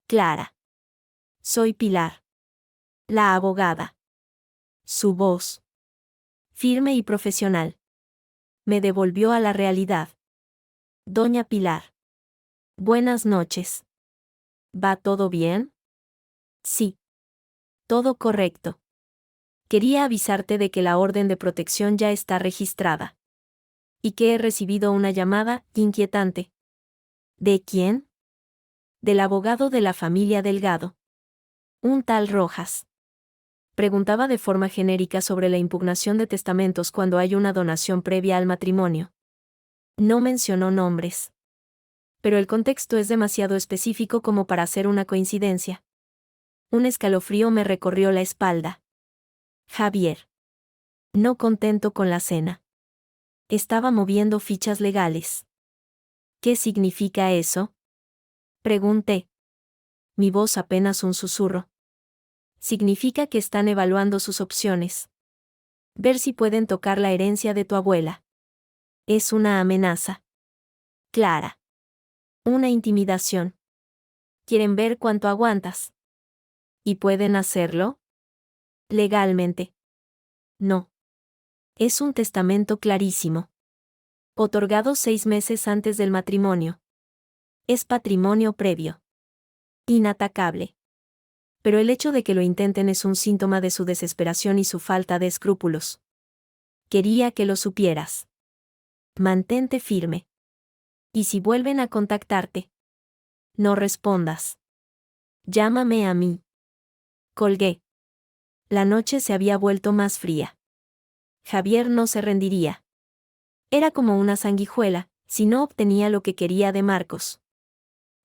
Clara. Soy Pilar. La abogada. Su voz. Firme y profesional. Me devolvió a la realidad. Doña Pilar. Buenas noches. ¿Va todo bien? Sí. Todo correcto. Quería avisarte de que la orden de protección ya está registrada. Y que he recibido una llamada inquietante. ¿De quién? Del abogado de la familia Delgado. Un tal Rojas. Preguntaba de forma genérica sobre la impugnación de testamentos cuando hay una donación previa al matrimonio. No mencionó nombres. Pero el contexto es demasiado específico como para ser una coincidencia. Un escalofrío me recorrió la espalda. Javier. No contento con la cena. Estaba moviendo fichas legales. ¿Qué significa eso? Pregunté. Mi voz apenas un susurro. Significa que están evaluando sus opciones. Ver si pueden tocar la herencia de tu abuela. Es una amenaza. Clara. Una intimidación. Quieren ver cuánto aguantas. ¿Y pueden hacerlo? Legalmente. No. Es un testamento clarísimo. Otorgado 6 meses antes del matrimonio. Es patrimonio previo. Inatacable. Pero el hecho de que lo intenten es un síntoma de su desesperación y su falta de escrúpulos. Quería que lo supieras. Mantente firme. Y si vuelven a contactarte, no respondas. Llámame a mí. Colgué. La noche se había vuelto más fría. Javier no se rendiría. Era como una sanguijuela, si no obtenía lo que quería de Marcos.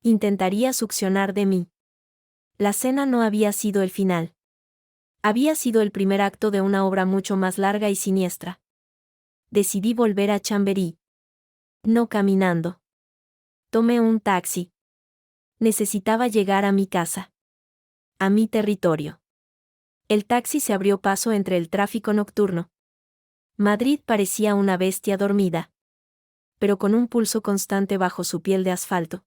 Intentaría succionar de mí. La cena no había sido el final. Había sido el primer acto de una obra mucho más larga y siniestra. Decidí volver a Chamberí. No caminando. Tomé un taxi. Necesitaba llegar a mi casa. A mi territorio. El taxi se abrió paso entre el tráfico nocturno. Madrid parecía una bestia dormida. Pero con un pulso constante bajo su piel de asfalto.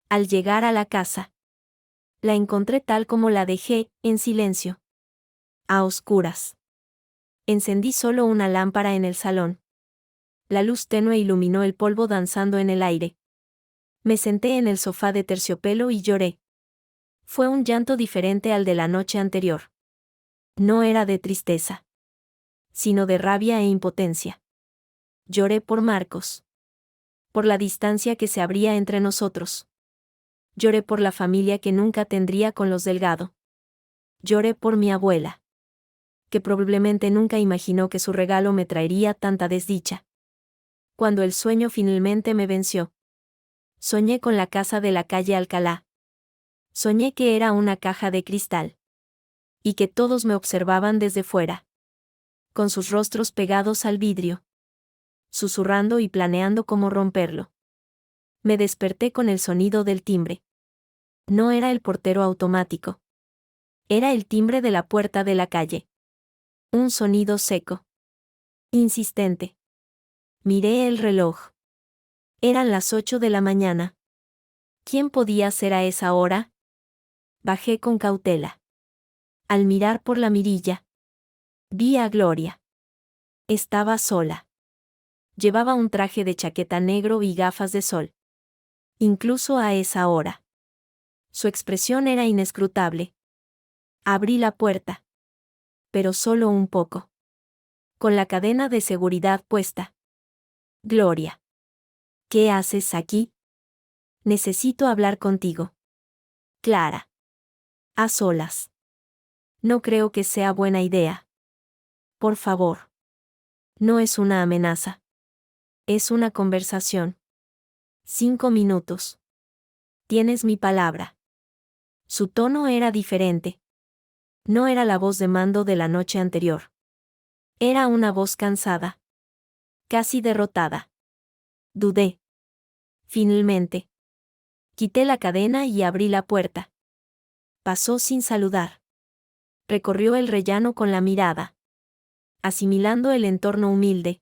Al llegar a la casa, la encontré tal como la dejé, en silencio. A oscuras. Encendí solo una lámpara en el salón. La luz tenue iluminó el polvo danzando en el aire. Me senté en el sofá de terciopelo y lloré. Fue un llanto diferente al de la noche anterior. No era de tristeza, sino de rabia e impotencia. Lloré por Marcos. Por la distancia que se abría entre nosotros. Lloré por la familia que nunca tendría con los Delgado. Lloré por mi abuela. Que probablemente nunca imaginó que su regalo me traería tanta desdicha. Cuando el sueño finalmente me venció. Soñé con la casa de la calle Alcalá. Soñé que era una caja de cristal. Y que todos me observaban desde fuera. Con sus rostros pegados al vidrio. Susurrando y planeando cómo romperlo. Me desperté con el sonido del timbre. No era el portero automático. Era el timbre de la puerta de la calle. Un sonido seco. Insistente. Miré el reloj. Eran las 8 de la mañana. ¿Quién podía ser a esa hora? Bajé con cautela. Al mirar por la mirilla, vi a Gloria. Estaba sola. Llevaba un traje de chaqueta negro y gafas de sol. Incluso a esa hora. Su expresión era inescrutable. Abrí la puerta. Pero solo un poco. Con la cadena de seguridad puesta. Gloria. ¿Qué haces aquí? Necesito hablar contigo. Clara. A solas. No creo que sea buena idea. Por favor. No es una amenaza. Es una conversación. 5 minutos. Tienes mi palabra. Su tono era diferente. No era la voz de mando de la noche anterior. Era una voz cansada. Casi derrotada. Dudé. Finalmente. Quité la cadena y abrí la puerta. Pasó sin saludar. Recorrió el rellano con la mirada, asimilando el entorno humilde.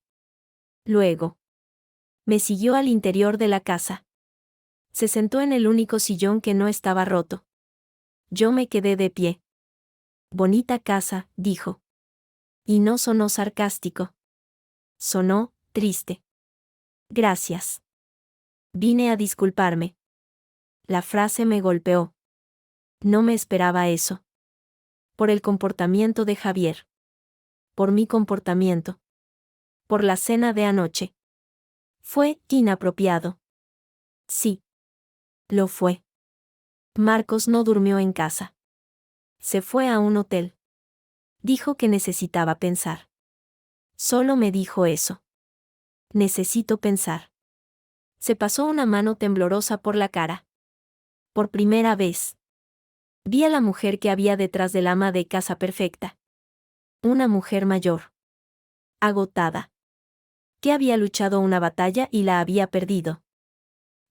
Luego, me siguió al interior de la casa. Se sentó en el único sillón que no estaba roto. Yo me quedé de pie. Bonita casa, dijo. Y no sonó sarcástico. Sonó triste. Gracias. Vine a disculparme. La frase me golpeó. No me esperaba eso. Por el comportamiento de Javier. Por mi comportamiento. Por la cena de anoche. Fue inapropiado. Sí. Lo fue. Marcos no durmió en casa. Se fue a un hotel. Dijo que necesitaba pensar. Solo me dijo eso. Necesito pensar. Se pasó una mano temblorosa por la cara. Por primera vez. Vi a la mujer que había detrás del ama de casa perfecta. Una mujer mayor. Agotada. Que había luchado una batalla y la había perdido.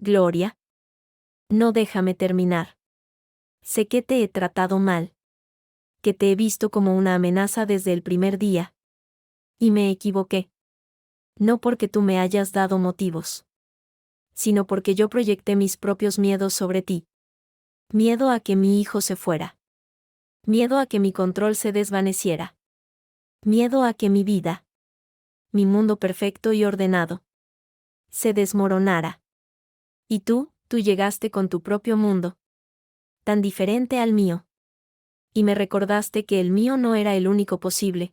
Gloria. No, déjame terminar. Sé que te he tratado mal. Que te he visto como una amenaza desde el primer día. Y me equivoqué. No porque tú me hayas dado motivos. Sino porque yo proyecté mis propios miedos sobre ti. Miedo a que mi hijo se fuera. Miedo a que mi control se desvaneciera. Miedo a que mi vida, mi mundo perfecto y ordenado, se desmoronara. Y tú llegaste con tu propio mundo. Tan diferente al mío. Y me recordaste que el mío no era el único posible.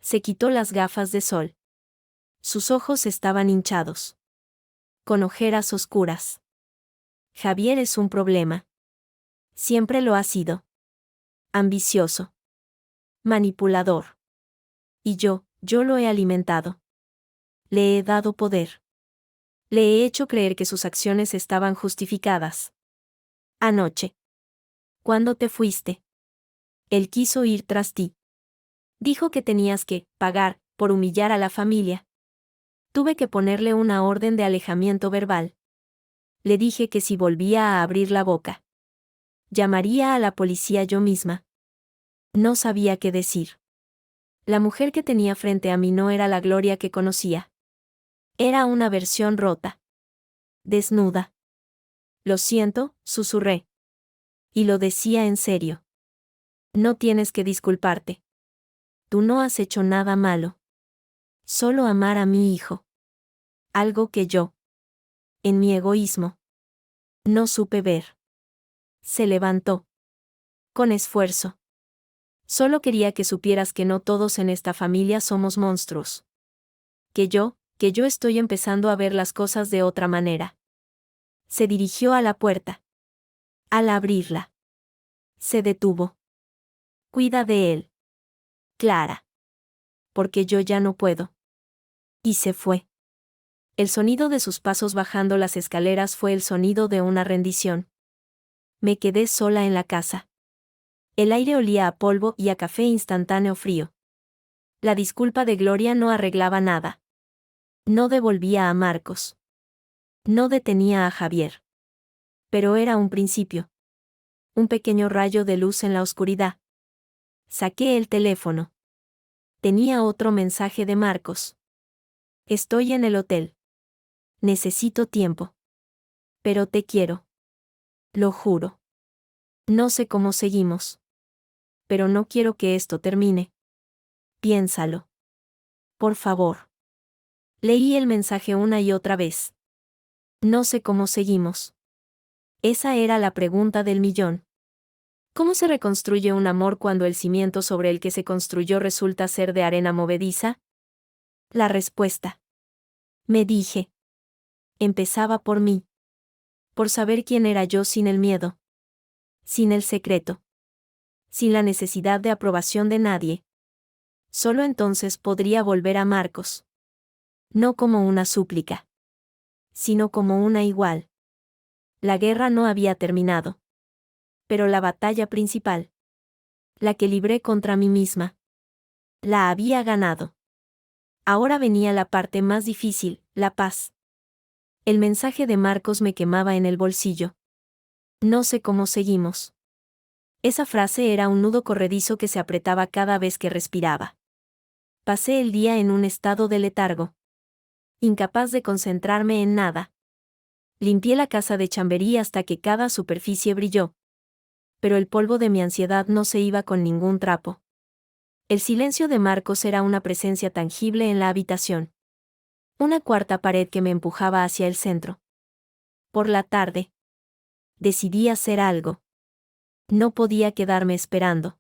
Se quitó las gafas de sol. Sus ojos estaban hinchados. Con ojeras oscuras. Javier es un problema. Siempre lo ha sido. Ambicioso. Manipulador. Y yo lo he alimentado. Le he dado poder. Le he hecho creer que sus acciones estaban justificadas. Anoche. ¿Cuándo te fuiste? Él quiso ir tras ti. Dijo que tenías que pagar por humillar a la familia. Tuve que ponerle una orden de alejamiento verbal. Le dije que si volvía a abrir la boca, llamaría a la policía yo misma. No sabía qué decir. La mujer que tenía frente a mí no era la Gloria que conocía. Era una versión rota. Desnuda. Lo siento, susurré. Y lo decía en serio. No tienes que disculparte. Tú no has hecho nada malo. Solo amar a mi hijo. Algo que yo, en mi egoísmo, no supe ver. Se levantó. Con esfuerzo. Solo quería que supieras que no todos en esta familia somos monstruos. Que yo estoy empezando a ver las cosas de otra manera. Se dirigió a la puerta. Al abrirla, se detuvo. Cuida de él. Clara. Porque yo ya no puedo. Y se fue. El sonido de sus pasos bajando las escaleras fue el sonido de una rendición. Me quedé sola en la casa. El aire olía a polvo y a café instantáneo frío. La disculpa de Gloria no arreglaba nada. No devolvía a Marcos. No detenía a Javier. Pero era un principio. Un pequeño rayo de luz en la oscuridad. Saqué el teléfono. Tenía otro mensaje de Marcos. Estoy en el hotel. Necesito tiempo. Pero te quiero. Lo juro. No sé cómo seguimos. Pero no quiero que esto termine. Piénsalo. Por favor. Leí el mensaje una y otra vez. No sé cómo seguimos. Esa era la pregunta del millón. ¿Cómo se reconstruye un amor cuando el cimiento sobre el que se construyó resulta ser de arena movediza? La respuesta. Me dije. Empezaba por mí. Por saber quién era yo sin el miedo. Sin el secreto. sin la necesidad de aprobación de nadie. Solo entonces podría volver a Marcos. No como una súplica, sino como una igual. La guerra no había terminado. Pero la batalla principal, la que libré contra mí misma, la había ganado. Ahora venía la parte más difícil, la paz. El mensaje de Marcos me quemaba en el bolsillo. No sé cómo seguimos. Esa frase era un nudo corredizo que se apretaba cada vez que respiraba. Pasé el día en un estado de letargo. Incapaz de concentrarme en nada. Limpié la casa de Chamberí hasta que cada superficie brilló. Pero el polvo de mi ansiedad no se iba con ningún trapo. El silencio de Marcos era una presencia tangible en la habitación. Una cuarta pared que me empujaba hacia el centro. Por la tarde, decidí hacer algo. No podía quedarme esperando.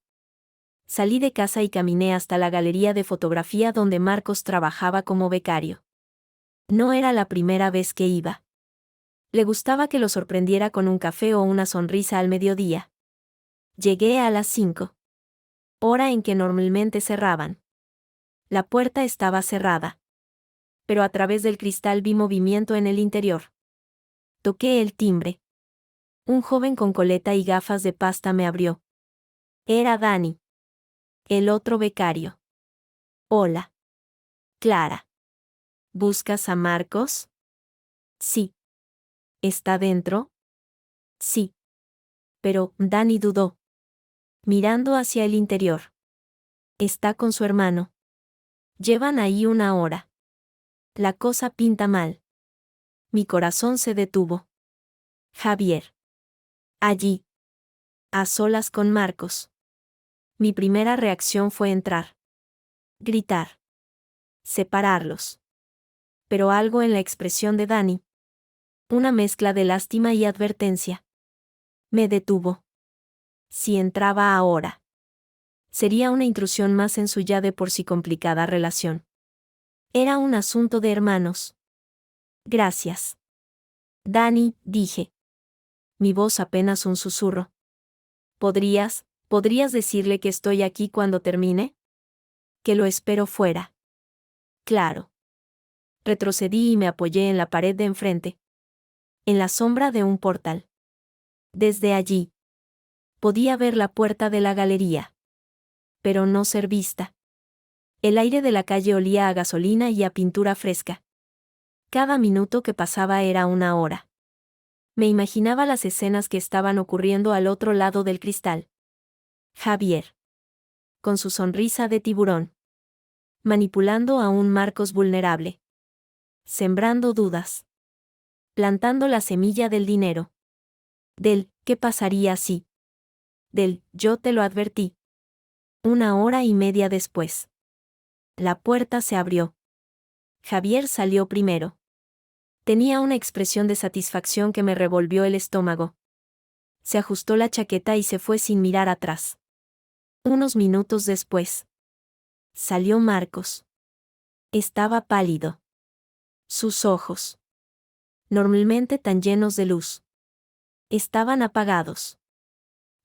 Salí de casa y caminé hasta la galería de fotografía donde Marcos trabajaba como becario. No era la primera vez que iba. Le gustaba que lo sorprendiera con un café o una sonrisa al mediodía. Llegué a las 5. Hora en que normalmente cerraban. La puerta estaba cerrada. Pero a través del cristal vi movimiento en el interior. Toqué el timbre. Un joven con coleta y gafas de pasta me abrió. Era Dani. El otro becario. Hola. Clara. ¿Buscas a Marcos? Sí. ¿Está dentro? Sí. Pero Dani dudó. Mirando hacia el interior. Está con su hermano. Llevan ahí una hora. La cosa pinta mal. Mi corazón se detuvo. Javier. Allí. A solas con Marcos. Mi primera reacción fue entrar. Gritar. Separarlos. Pero algo en la expresión de Dani. Una mezcla de lástima y advertencia. Me detuvo. Si entraba ahora, sería una intrusión más en su ya de por sí complicada relación. Era un asunto de hermanos. Gracias. Dani, dije. Mi voz apenas un susurro. ¿Podrías decirle que estoy aquí cuando termine? Que lo espero fuera. Claro. Retrocedí y me apoyé en la pared de enfrente. En la sombra de un portal. Desde allí, podía ver la puerta de la galería. Pero no ser vista. El aire de la calle olía a gasolina y a pintura fresca. Cada minuto que pasaba era una hora. Me imaginaba las escenas que estaban ocurriendo al otro lado del cristal. Javier. Con su sonrisa de tiburón. Manipulando a un Marcos vulnerable. Sembrando dudas. Plantando la semilla del dinero. Del, ¿qué pasaría si? Del, yo te lo advertí. 1 hora y media después. La puerta se abrió. Javier salió primero. Tenía una expresión de satisfacción que me revolvió el estómago. Se ajustó la chaqueta y se fue sin mirar atrás. Unos minutos después. Salió Marcos. Estaba pálido. Sus ojos, normalmente tan llenos de luz, estaban apagados.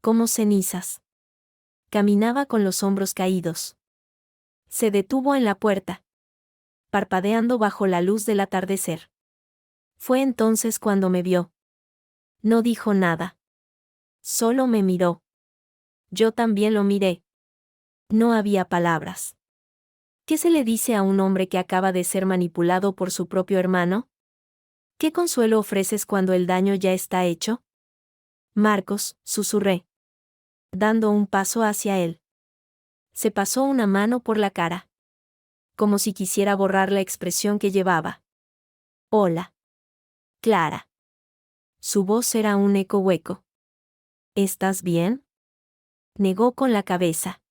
Como cenizas. Caminaba con los hombros caídos. Se detuvo en la puerta, parpadeando bajo la luz del atardecer. Fue entonces cuando me vio. No dijo nada. Solo me miró. Yo también lo miré. No había palabras. ¿Qué se le dice a un hombre que acaba de ser manipulado por su propio hermano? ¿Qué consuelo ofreces cuando el daño ya está hecho? Marcos, susurré, dando un paso hacia él. Se pasó una mano por la cara. Como si quisiera borrar la expresión que llevaba. Hola. Clara. Su voz era un eco hueco. ¿Estás bien? Negó con la cabeza.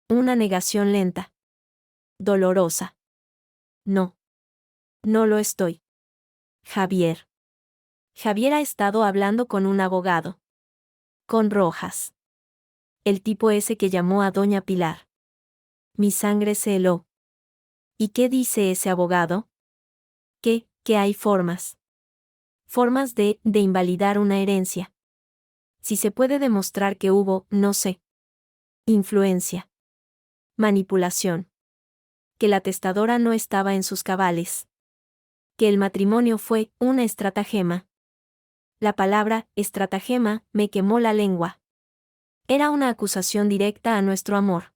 Una negación lenta. Dolorosa. No. No lo estoy. Javier. Javier ha estado hablando con un abogado. Con Rojas. El tipo ese que llamó a doña Pilar. Mi sangre se heló. ¿Y qué dice ese abogado? Que hay formas. Formas de invalidar una herencia. Si se puede demostrar que hubo, no sé. influencia, manipulación. Que la testadora no estaba en sus cabales. Que el matrimonio fue una estratagema. La palabra estratagema me quemó la lengua. Era una acusación directa a nuestro amor,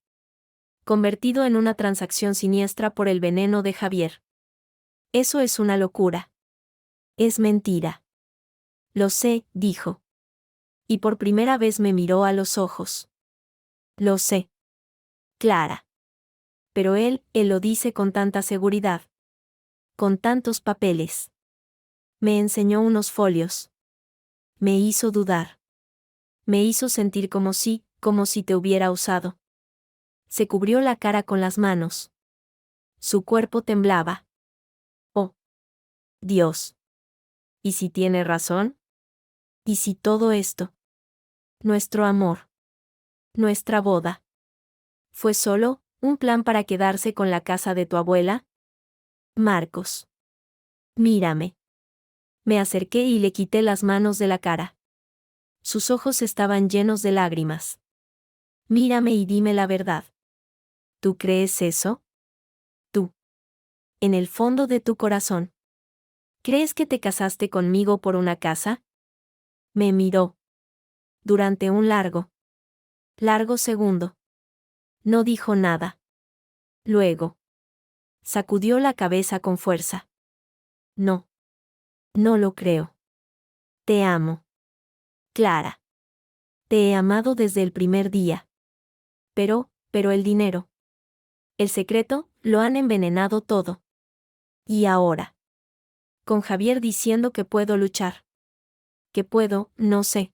convertido en una transacción siniestra por el veneno de Javier. Eso es una locura. Es mentira. Lo sé, dijo. Y por primera vez me miró a los ojos. Lo sé. Clara. Pero él lo dice con tanta seguridad. Con tantos papeles. Me enseñó unos folios. Me hizo dudar. Me hizo sentir como si te hubiera usado. Se cubrió la cara con las manos. Su cuerpo temblaba. Oh, Dios. ¿Y si tiene razón? ¿Y si todo esto? Nuestro amor. Nuestra boda. ¿Fue solo un plan para quedarse con la casa de tu abuela? Marcos. Mírame. Me acerqué y le quité las manos de la cara. Sus ojos estaban llenos de lágrimas. Mírame y dime la verdad. ¿Tú crees eso? Tú. En el fondo de tu corazón. ¿Crees que te casaste conmigo por una casa? Me miró. Durante un largo segundo. No dijo nada. Luego. Sacudió la cabeza con fuerza. No. No lo creo. Te amo. Clara. Te he amado desde el primer día. Pero el dinero. El secreto, lo han envenenado todo. Y ahora. Con Javier diciendo que puedo luchar. Que puedo, no sé.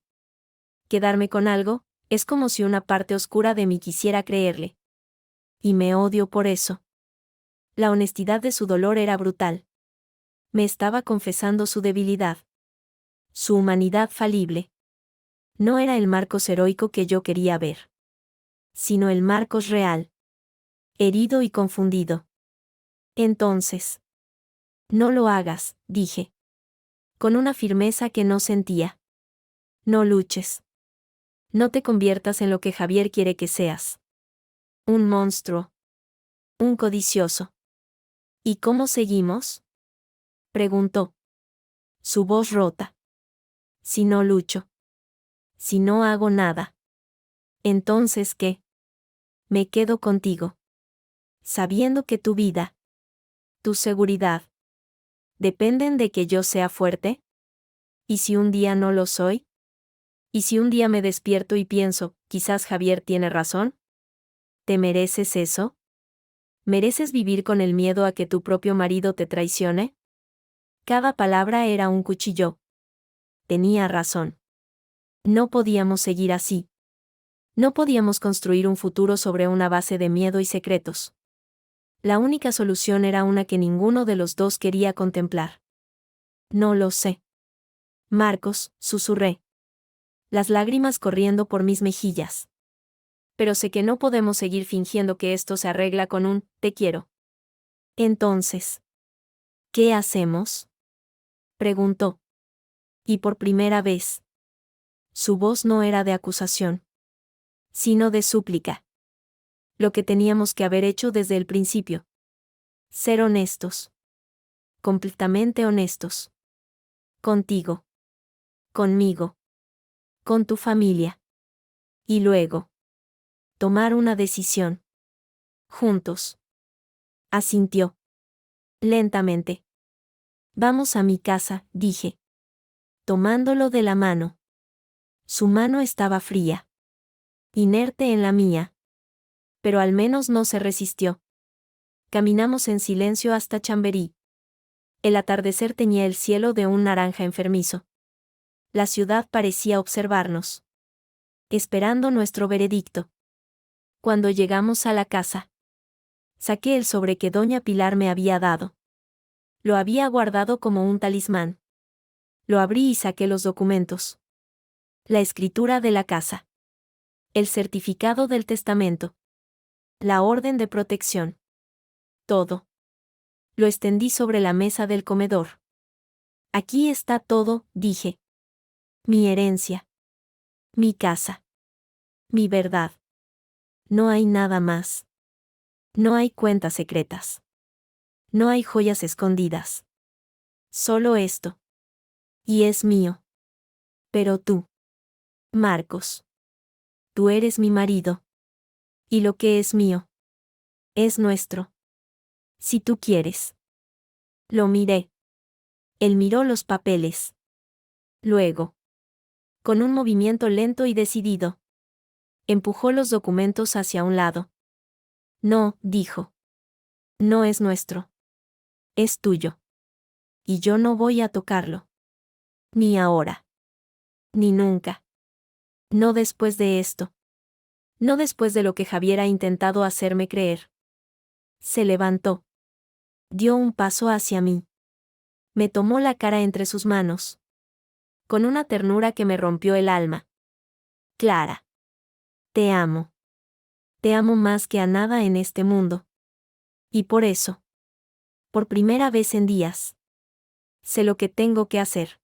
Quedarme con algo, es como si una parte oscura de mí quisiera creerle. Y me odio por eso. La honestidad de su dolor era brutal. Me estaba confesando su debilidad. Su humanidad falible. No era el Marcos heroico que yo quería ver. Sino el Marcos real. Herido y confundido. Entonces. No lo hagas, dije. Con una firmeza que no sentía. No luches. No te conviertas en lo que Javier quiere que seas. Un monstruo. Un codicioso. ¿Y cómo seguimos? Preguntó. Su voz rota. Si no lucho. Si no hago nada. Entonces, ¿qué? Me quedo contigo. Sabiendo que tu vida, tu seguridad, dependen de que yo sea fuerte. ¿Y si un día no lo soy? ¿Y si un día me despierto y pienso, quizás Javier tiene razón? ¿Te mereces eso? ¿Mereces vivir con el miedo a que tu propio marido te traicione? Cada palabra era un cuchillo. Tenía razón. No podíamos seguir así. No podíamos construir un futuro sobre una base de miedo y secretos. La única solución era una que ninguno de los dos quería contemplar. No lo sé. Marcos, susurré. Las lágrimas corriendo por mis mejillas. Pero sé que no podemos seguir fingiendo que esto se arregla con un te quiero. Entonces, ¿qué hacemos? Preguntó. Y por primera vez. Su voz no era de acusación, sino de súplica. Lo que teníamos que haber hecho desde el principio. Ser honestos. Completamente honestos. Contigo. Conmigo. Con tu familia. Y luego. Tomar una decisión. Juntos. Asintió. Lentamente. Vamos a mi casa, dije. Tomándolo de la mano. Su mano estaba fría. Inerte en la mía. Pero al menos no se resistió. Caminamos en silencio hasta Chamberí. El atardecer teñía el cielo de un naranja enfermizo. La ciudad parecía observarnos. Esperando nuestro veredicto. Cuando llegamos a la casa. Saqué el sobre que doña Pilar me había dado. Lo había guardado como un talismán. Lo abrí y saqué los documentos. La escritura de la casa. El certificado del testamento. La orden de protección. Todo. Lo extendí sobre la mesa del comedor. Aquí está todo, dije. Mi herencia. Mi casa. Mi verdad. No hay nada más. No hay cuentas secretas. No hay joyas escondidas. Solo esto. Y es mío. Pero tú, Marcos, tú eres mi marido. Y lo que es mío, es nuestro. Si tú quieres. Lo miré. Él miró los papeles. Luego, con un movimiento lento y decidido, empujó los documentos hacia un lado. No, dijo. No es nuestro. Es tuyo. Y yo no voy a tocarlo. Ni ahora. Ni nunca. No después de esto. No después de lo que Javier ha intentado hacerme creer. Se levantó. Dio un paso hacia mí. Me tomó la cara entre sus manos. Con una ternura que me rompió el alma. Clara. Te amo. Te amo más que a nada en este mundo. Y por eso. Por primera vez en días. Sé lo que tengo que hacer.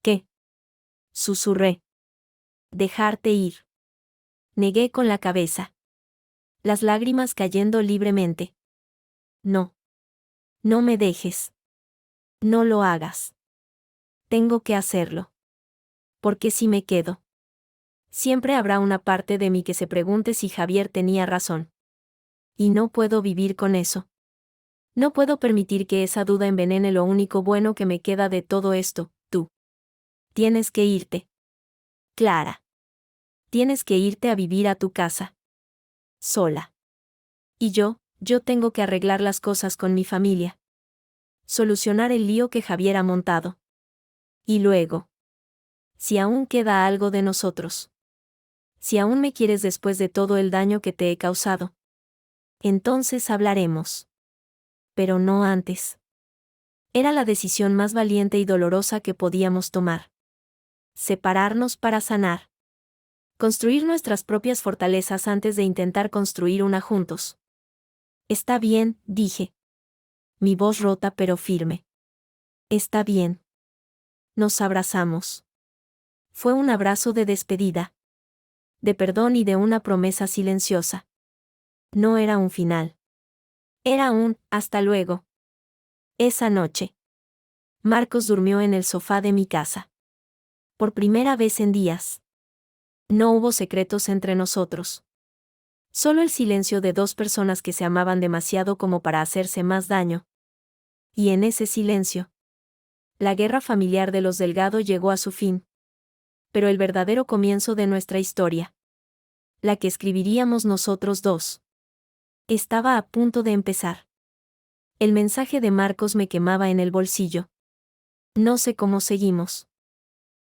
¿Qué? Susurré. Dejarte ir. Negué con la cabeza. Las lágrimas cayendo libremente. No. No me dejes. No lo hagas. Tengo que hacerlo. Porque si me quedo, siempre habrá una parte de mí que se pregunte si Javier tenía razón. Y no puedo vivir con eso. No puedo permitir que esa duda envenene lo único bueno que me queda de todo esto. Tú. Tienes que irte. Clara. Tienes que irte a vivir a tu casa. Sola. Y yo tengo que arreglar las cosas con mi familia. Solucionar el lío que Javier ha montado. Y luego. Si aún queda algo de nosotros. Si aún me quieres después de todo el daño que te he causado. Entonces hablaremos. Pero no antes. Era la decisión más valiente y dolorosa que podíamos tomar. Separarnos para sanar. Construir nuestras propias fortalezas antes de intentar construir una juntos. Está bien, dije. Mi voz rota pero firme. Está bien. Nos abrazamos. Fue un abrazo de despedida. De perdón y de una promesa silenciosa. No era un final. Era un hasta luego. Esa noche, Marcos durmió en el sofá de mi casa. Por primera vez en días. No hubo secretos entre nosotros. Solo el silencio de dos personas que se amaban demasiado como para hacerse más daño. Y en ese silencio, la guerra familiar de los Delgado llegó a su fin. Pero el verdadero comienzo de nuestra historia, la que escribiríamos nosotros dos, estaba a punto de empezar. El mensaje de Marcos me quemaba en el bolsillo. No sé cómo seguimos.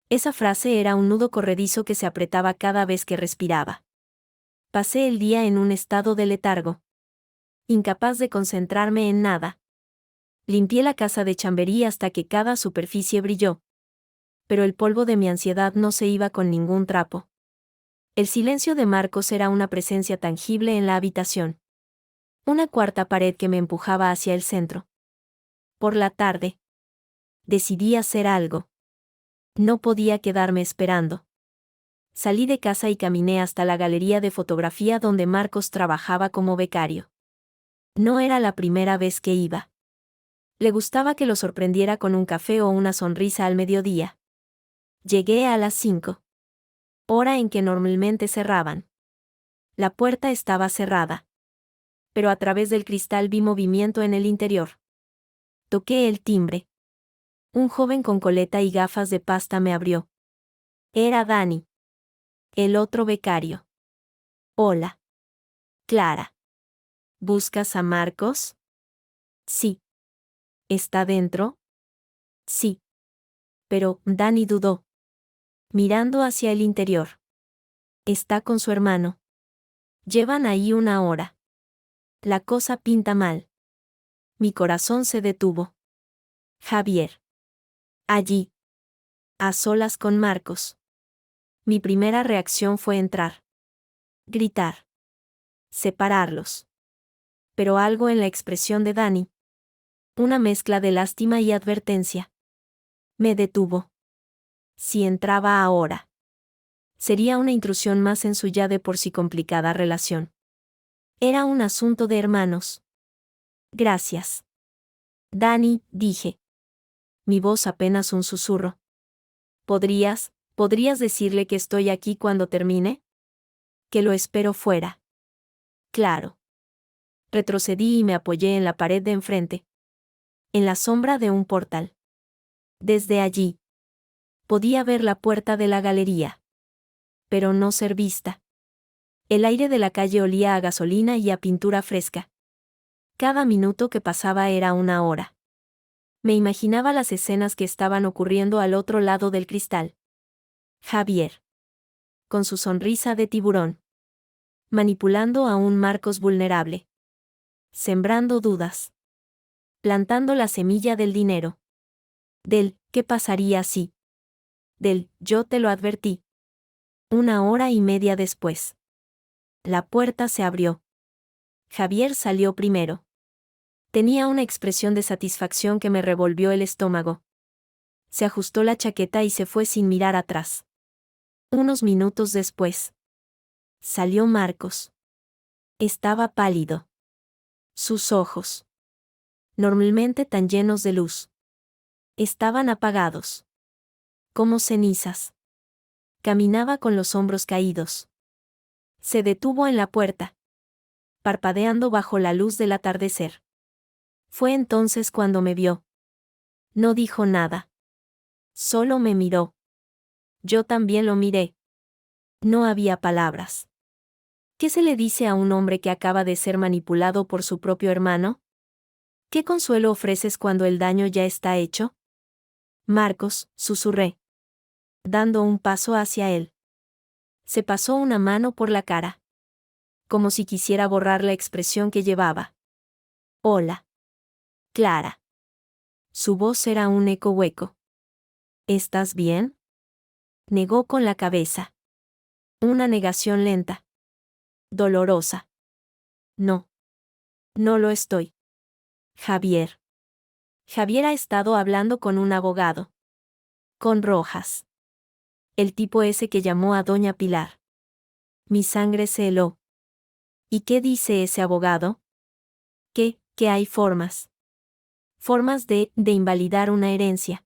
Esa frase era un nudo corredizo que se apretaba cada vez que respiraba. Pasé el día en un estado de letargo. Incapaz de concentrarme en nada. Limpié la casa de Chamberí hasta que cada superficie brilló. Pero el polvo de mi ansiedad no se iba con ningún trapo. El silencio de Marcos era una presencia tangible en la habitación. Una cuarta pared que me empujaba hacia el centro. Por la tarde, decidí hacer algo. No podía quedarme esperando. Salí de casa y caminé hasta la galería de fotografía donde Marcos trabajaba como becario. No era la primera vez que iba. Le gustaba que lo sorprendiera con un café o una sonrisa al mediodía. Llegué a las 5. Hora en que normalmente cerraban. La puerta estaba cerrada. Pero a través del cristal vi movimiento en el interior. Toqué el timbre. Un joven con coleta y gafas de pasta me abrió. Era Dani. El otro becario. Hola. Clara. ¿Buscas a Marcos? Sí. ¿Está dentro? Sí. Pero Dani dudó. Mirando hacia el interior. Está con su hermano. Llevan ahí una hora. La cosa pinta mal. Mi corazón se detuvo. Javier. Allí. A solas con Marcos. Mi primera reacción fue entrar. Gritar. Separarlos. Pero algo en la expresión de Dani. Una mezcla de lástima y advertencia. Me detuvo. Si entraba ahora. Sería una intrusión más en su ya de por sí complicada relación. Era un asunto de hermanos. Gracias. Dani, dije. Mi voz apenas un susurro. ¿Podrías decirle que estoy aquí cuando termine? Que lo espero fuera. Claro. Retrocedí y me apoyé en la pared de enfrente. En la sombra de un portal. Desde allí. Podía ver la puerta de la galería. Pero no ser vista. El aire de la calle olía a gasolina y a pintura fresca. Cada minuto que pasaba era una hora. Me imaginaba las escenas que estaban ocurriendo al otro lado del cristal. Javier. Con su sonrisa de tiburón. Manipulando a un Marcos vulnerable. Sembrando dudas. Plantando la semilla del dinero. Del, ¿qué pasaría si? Del, yo te lo advertí. 1 hora y media después. La puerta se abrió. Javier salió primero. Tenía una expresión de satisfacción que me revolvió el estómago. Se ajustó la chaqueta y se fue sin mirar atrás. Unos minutos después. Salió Marcos. Estaba pálido. Sus ojos, normalmente tan llenos de luz, estaban apagados. Como cenizas. Caminaba con los hombros caídos. Se detuvo en la puerta, parpadeando bajo la luz del atardecer. Fue entonces cuando me vio. No dijo nada. Solo me miró. Yo también lo miré. No había palabras. ¿Qué se le dice a un hombre que acaba de ser manipulado por su propio hermano? ¿Qué consuelo ofreces cuando el daño ya está hecho? Marcos, susurré, dando un paso hacia él. Se pasó una mano por la cara. Como si quisiera borrar la expresión que llevaba. Hola. Clara. Su voz era un eco hueco. ¿Estás bien? Negó con la cabeza. Una negación lenta. Dolorosa. No. No lo estoy. Javier. Javier ha estado hablando con un abogado. Con Rojas. El tipo ese que llamó a doña Pilar. Mi sangre se heló. ¿Y qué dice ese abogado? Que hay formas. Formas de invalidar una herencia.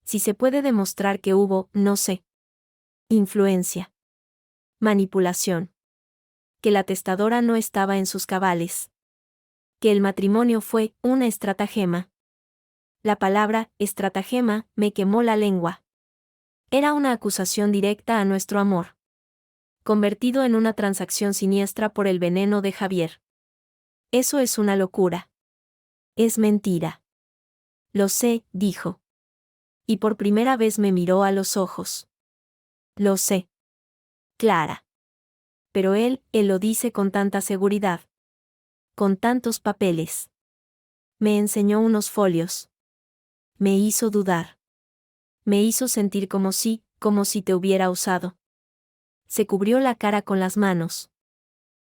Si se puede demostrar que hubo, no sé. Influencia. Manipulación. Que la testadora no estaba en sus cabales. Que el matrimonio fue una estratagema. La palabra estratagema me quemó la lengua. Era una acusación directa a nuestro amor. Convertido en una transacción siniestra por el veneno de Javier. Eso es una locura. Es mentira. Lo sé, dijo. Y por primera vez me miró a los ojos. Lo sé. Clara. Pero él lo dice con tanta seguridad. Con tantos papeles. Me enseñó unos folios. Me hizo dudar. Me hizo sentir como si te hubiera usado. Se cubrió la cara con las manos.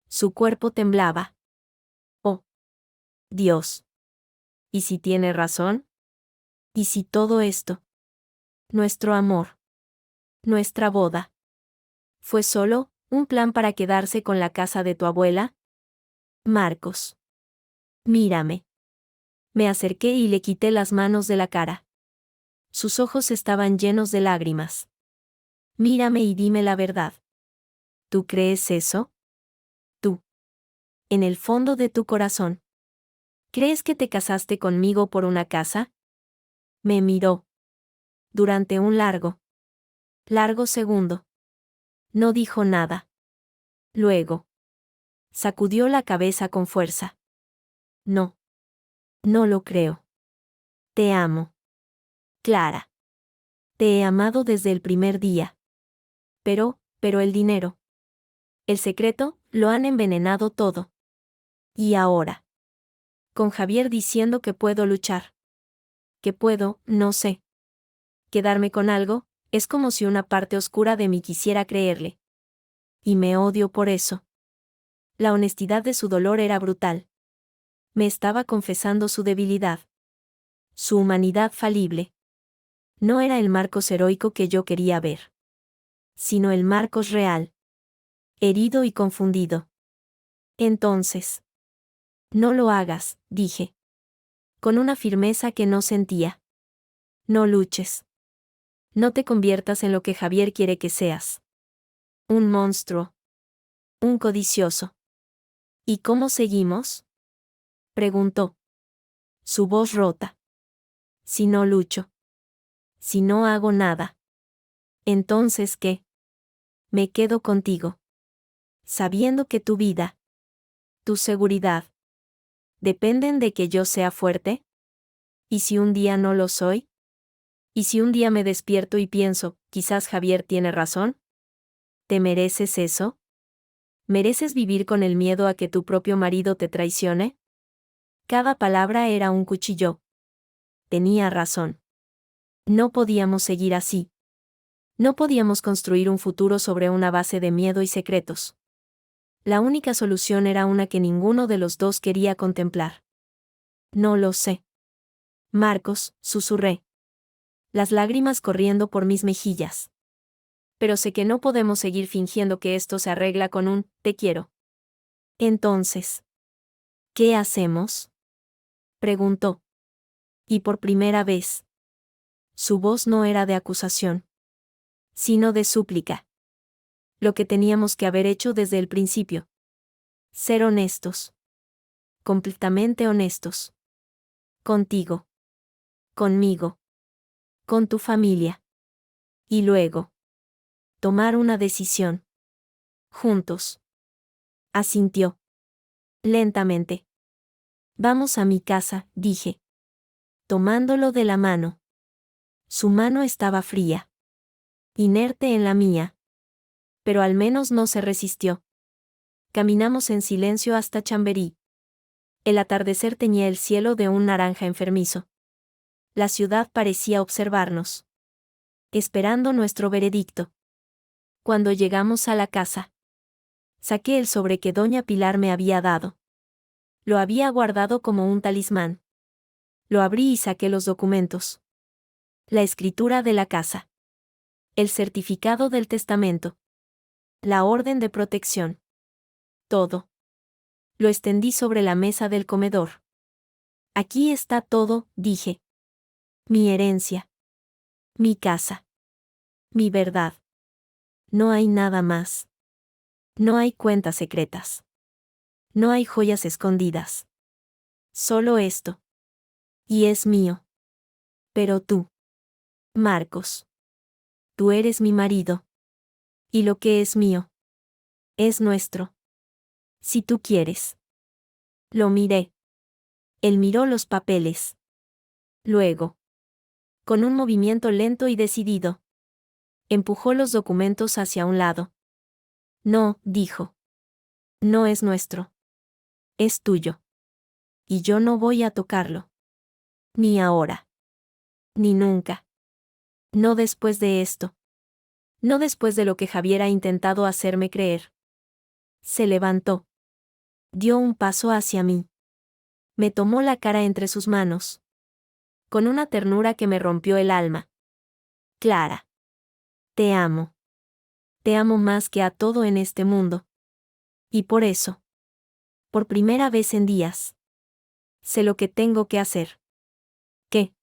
Su cuerpo temblaba. Oh. Dios. ¿Y si tiene razón? ¿Y si todo esto? Nuestro amor. Nuestra boda. ¿Fue solo un plan para quedarse con la casa de tu abuela? Marcos. Mírame. Me acerqué y le quité las manos de la cara. Sus ojos estaban llenos de lágrimas. Mírame y dime la verdad. ¿Tú crees eso? Tú. En el fondo de tu corazón. ¿Crees que te casaste conmigo por una casa? Me miró. Durante un largo segundo. No dijo nada. Luego. Sacudió la cabeza con fuerza. No. No lo creo. Te amo. Clara. Te he amado desde el primer día. Pero el dinero. El secreto, lo han envenenado todo. Y ahora. Con Javier diciendo que puedo luchar. Que puedo, no sé. Quedarme con algo, es como si una parte oscura de mí quisiera creerle. Y me odio por eso. La honestidad de su dolor era brutal. Me estaba confesando su debilidad. Su humanidad falible. No era el Marcos heroico que yo quería ver. sino el Marcos real. Herido y confundido. Entonces. No lo hagas, dije. Con una firmeza que no sentía. No luches. No te conviertas en lo que Javier quiere que seas. Un monstruo. Un codicioso. ¿Y cómo seguimos? Preguntó. Su voz rota. Si no lucho. Si no hago nada. Entonces, ¿qué? Me quedo contigo. Sabiendo que tu vida, tu seguridad, dependen de que yo sea fuerte. ¿Y si un día no lo soy? ¿Y si un día me despierto y pienso, quizás Javier tiene razón? ¿Te mereces eso? ¿Mereces vivir con el miedo a que tu propio marido te traicione? Cada palabra era un cuchillo. Tenía razón. No podíamos seguir así. No podíamos construir un futuro sobre una base de miedo y secretos. La única solución era una que ninguno de los dos quería contemplar. No lo sé. Marcos, susurré. Las lágrimas corriendo por mis mejillas. Pero sé que no podemos seguir fingiendo que esto se arregla con un te quiero. Entonces, ¿qué hacemos? Preguntó. Y por primera vez. Su voz no era de acusación, sino de súplica. Lo que teníamos que haber hecho desde el principio. Ser honestos. Completamente honestos. Contigo. Conmigo. Con tu familia. Y luego. Tomar una decisión. Juntos. Asintió. Lentamente. Vamos a mi casa, dije. Tomándolo de la mano. Su mano estaba fría. Inerte en la mía. Pero al menos no se resistió. Caminamos en silencio hasta Chamberí. El atardecer teñía el cielo de un naranja enfermizo. La ciudad parecía observarnos. Esperando nuestro veredicto. Cuando llegamos a la casa. Saqué el sobre que doña Pilar me había dado. Lo había guardado como un talismán. Lo abrí y saqué los documentos. La escritura de la casa. El certificado del testamento. La orden de protección. Todo. Lo extendí sobre la mesa del comedor. Aquí está todo, dije. Mi herencia. Mi casa. Mi verdad. No hay nada más. No hay cuentas secretas. No hay joyas escondidas. Solo esto. Y es mío. Pero tú. Marcos. Tú eres mi marido. Y lo que es mío. Es nuestro. Si tú quieres. Lo miré. Él miró los papeles. Luego. Con un movimiento lento y decidido. Empujó los documentos hacia un lado. No, dijo. No es nuestro. Es tuyo. Y yo no voy a tocarlo. Ni ahora. Ni nunca. No después de esto. No después de lo que Javier ha intentado hacerme creer. Se levantó. Dio un paso hacia mí. Me tomó la cara entre sus manos. Con una ternura que me rompió el alma. Clara. Te amo. Te amo más que a todo en este mundo. Y por eso. Por primera vez en días. Sé lo que tengo que hacer. ¿Qué?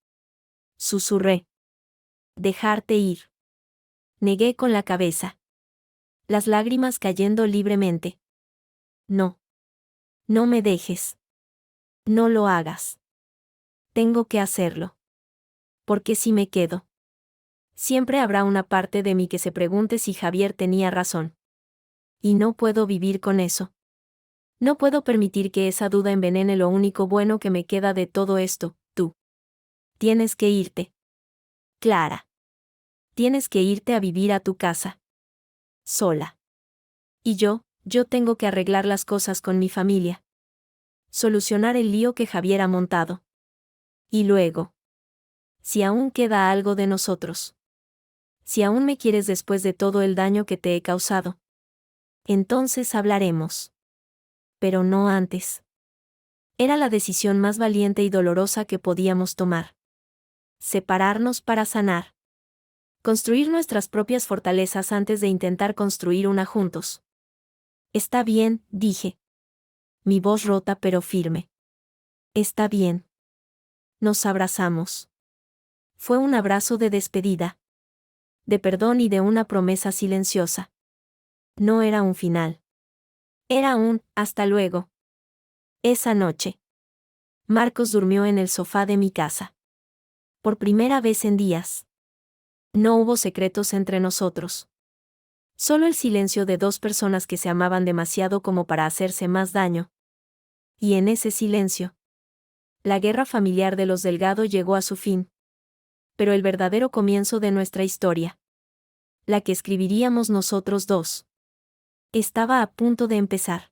Susurré. Dejarte ir. Negué con la cabeza. Las lágrimas cayendo libremente. No. No me dejes. No lo hagas. Tengo que hacerlo. Porque si me quedo. Siempre habrá una parte de mí que se pregunte si Javier tenía razón. Y no puedo vivir con eso. No puedo permitir que esa duda envenene lo único bueno que me queda de todo esto, tú. Tienes que irte. Clara. Tienes que irte a vivir a tu casa. Sola. Y yo tengo que arreglar las cosas con mi familia. Solucionar el lío que Javier ha montado. Y luego. Si aún queda algo de nosotros. Si aún me quieres después de todo el daño que te he causado. Entonces hablaremos. Pero no antes. Era la decisión más valiente y dolorosa que podíamos tomar. Separarnos para sanar. Construir nuestras propias fortalezas antes de intentar construir una juntos. Está bien, dije. Mi voz rota pero firme. Está bien. Nos abrazamos. Fue un abrazo de despedida. De perdón y de una promesa silenciosa. No era un final. Era un hasta luego. Esa noche, Marcos durmió en el sofá de mi casa. Por primera vez en días. No hubo secretos entre nosotros. Solo el silencio de dos personas que se amaban demasiado como para hacerse más daño. Y en ese silencio, la guerra familiar de los Delgado llegó a su fin. Pero el verdadero comienzo de nuestra historia, la que escribiríamos nosotros dos, estaba a punto de empezar.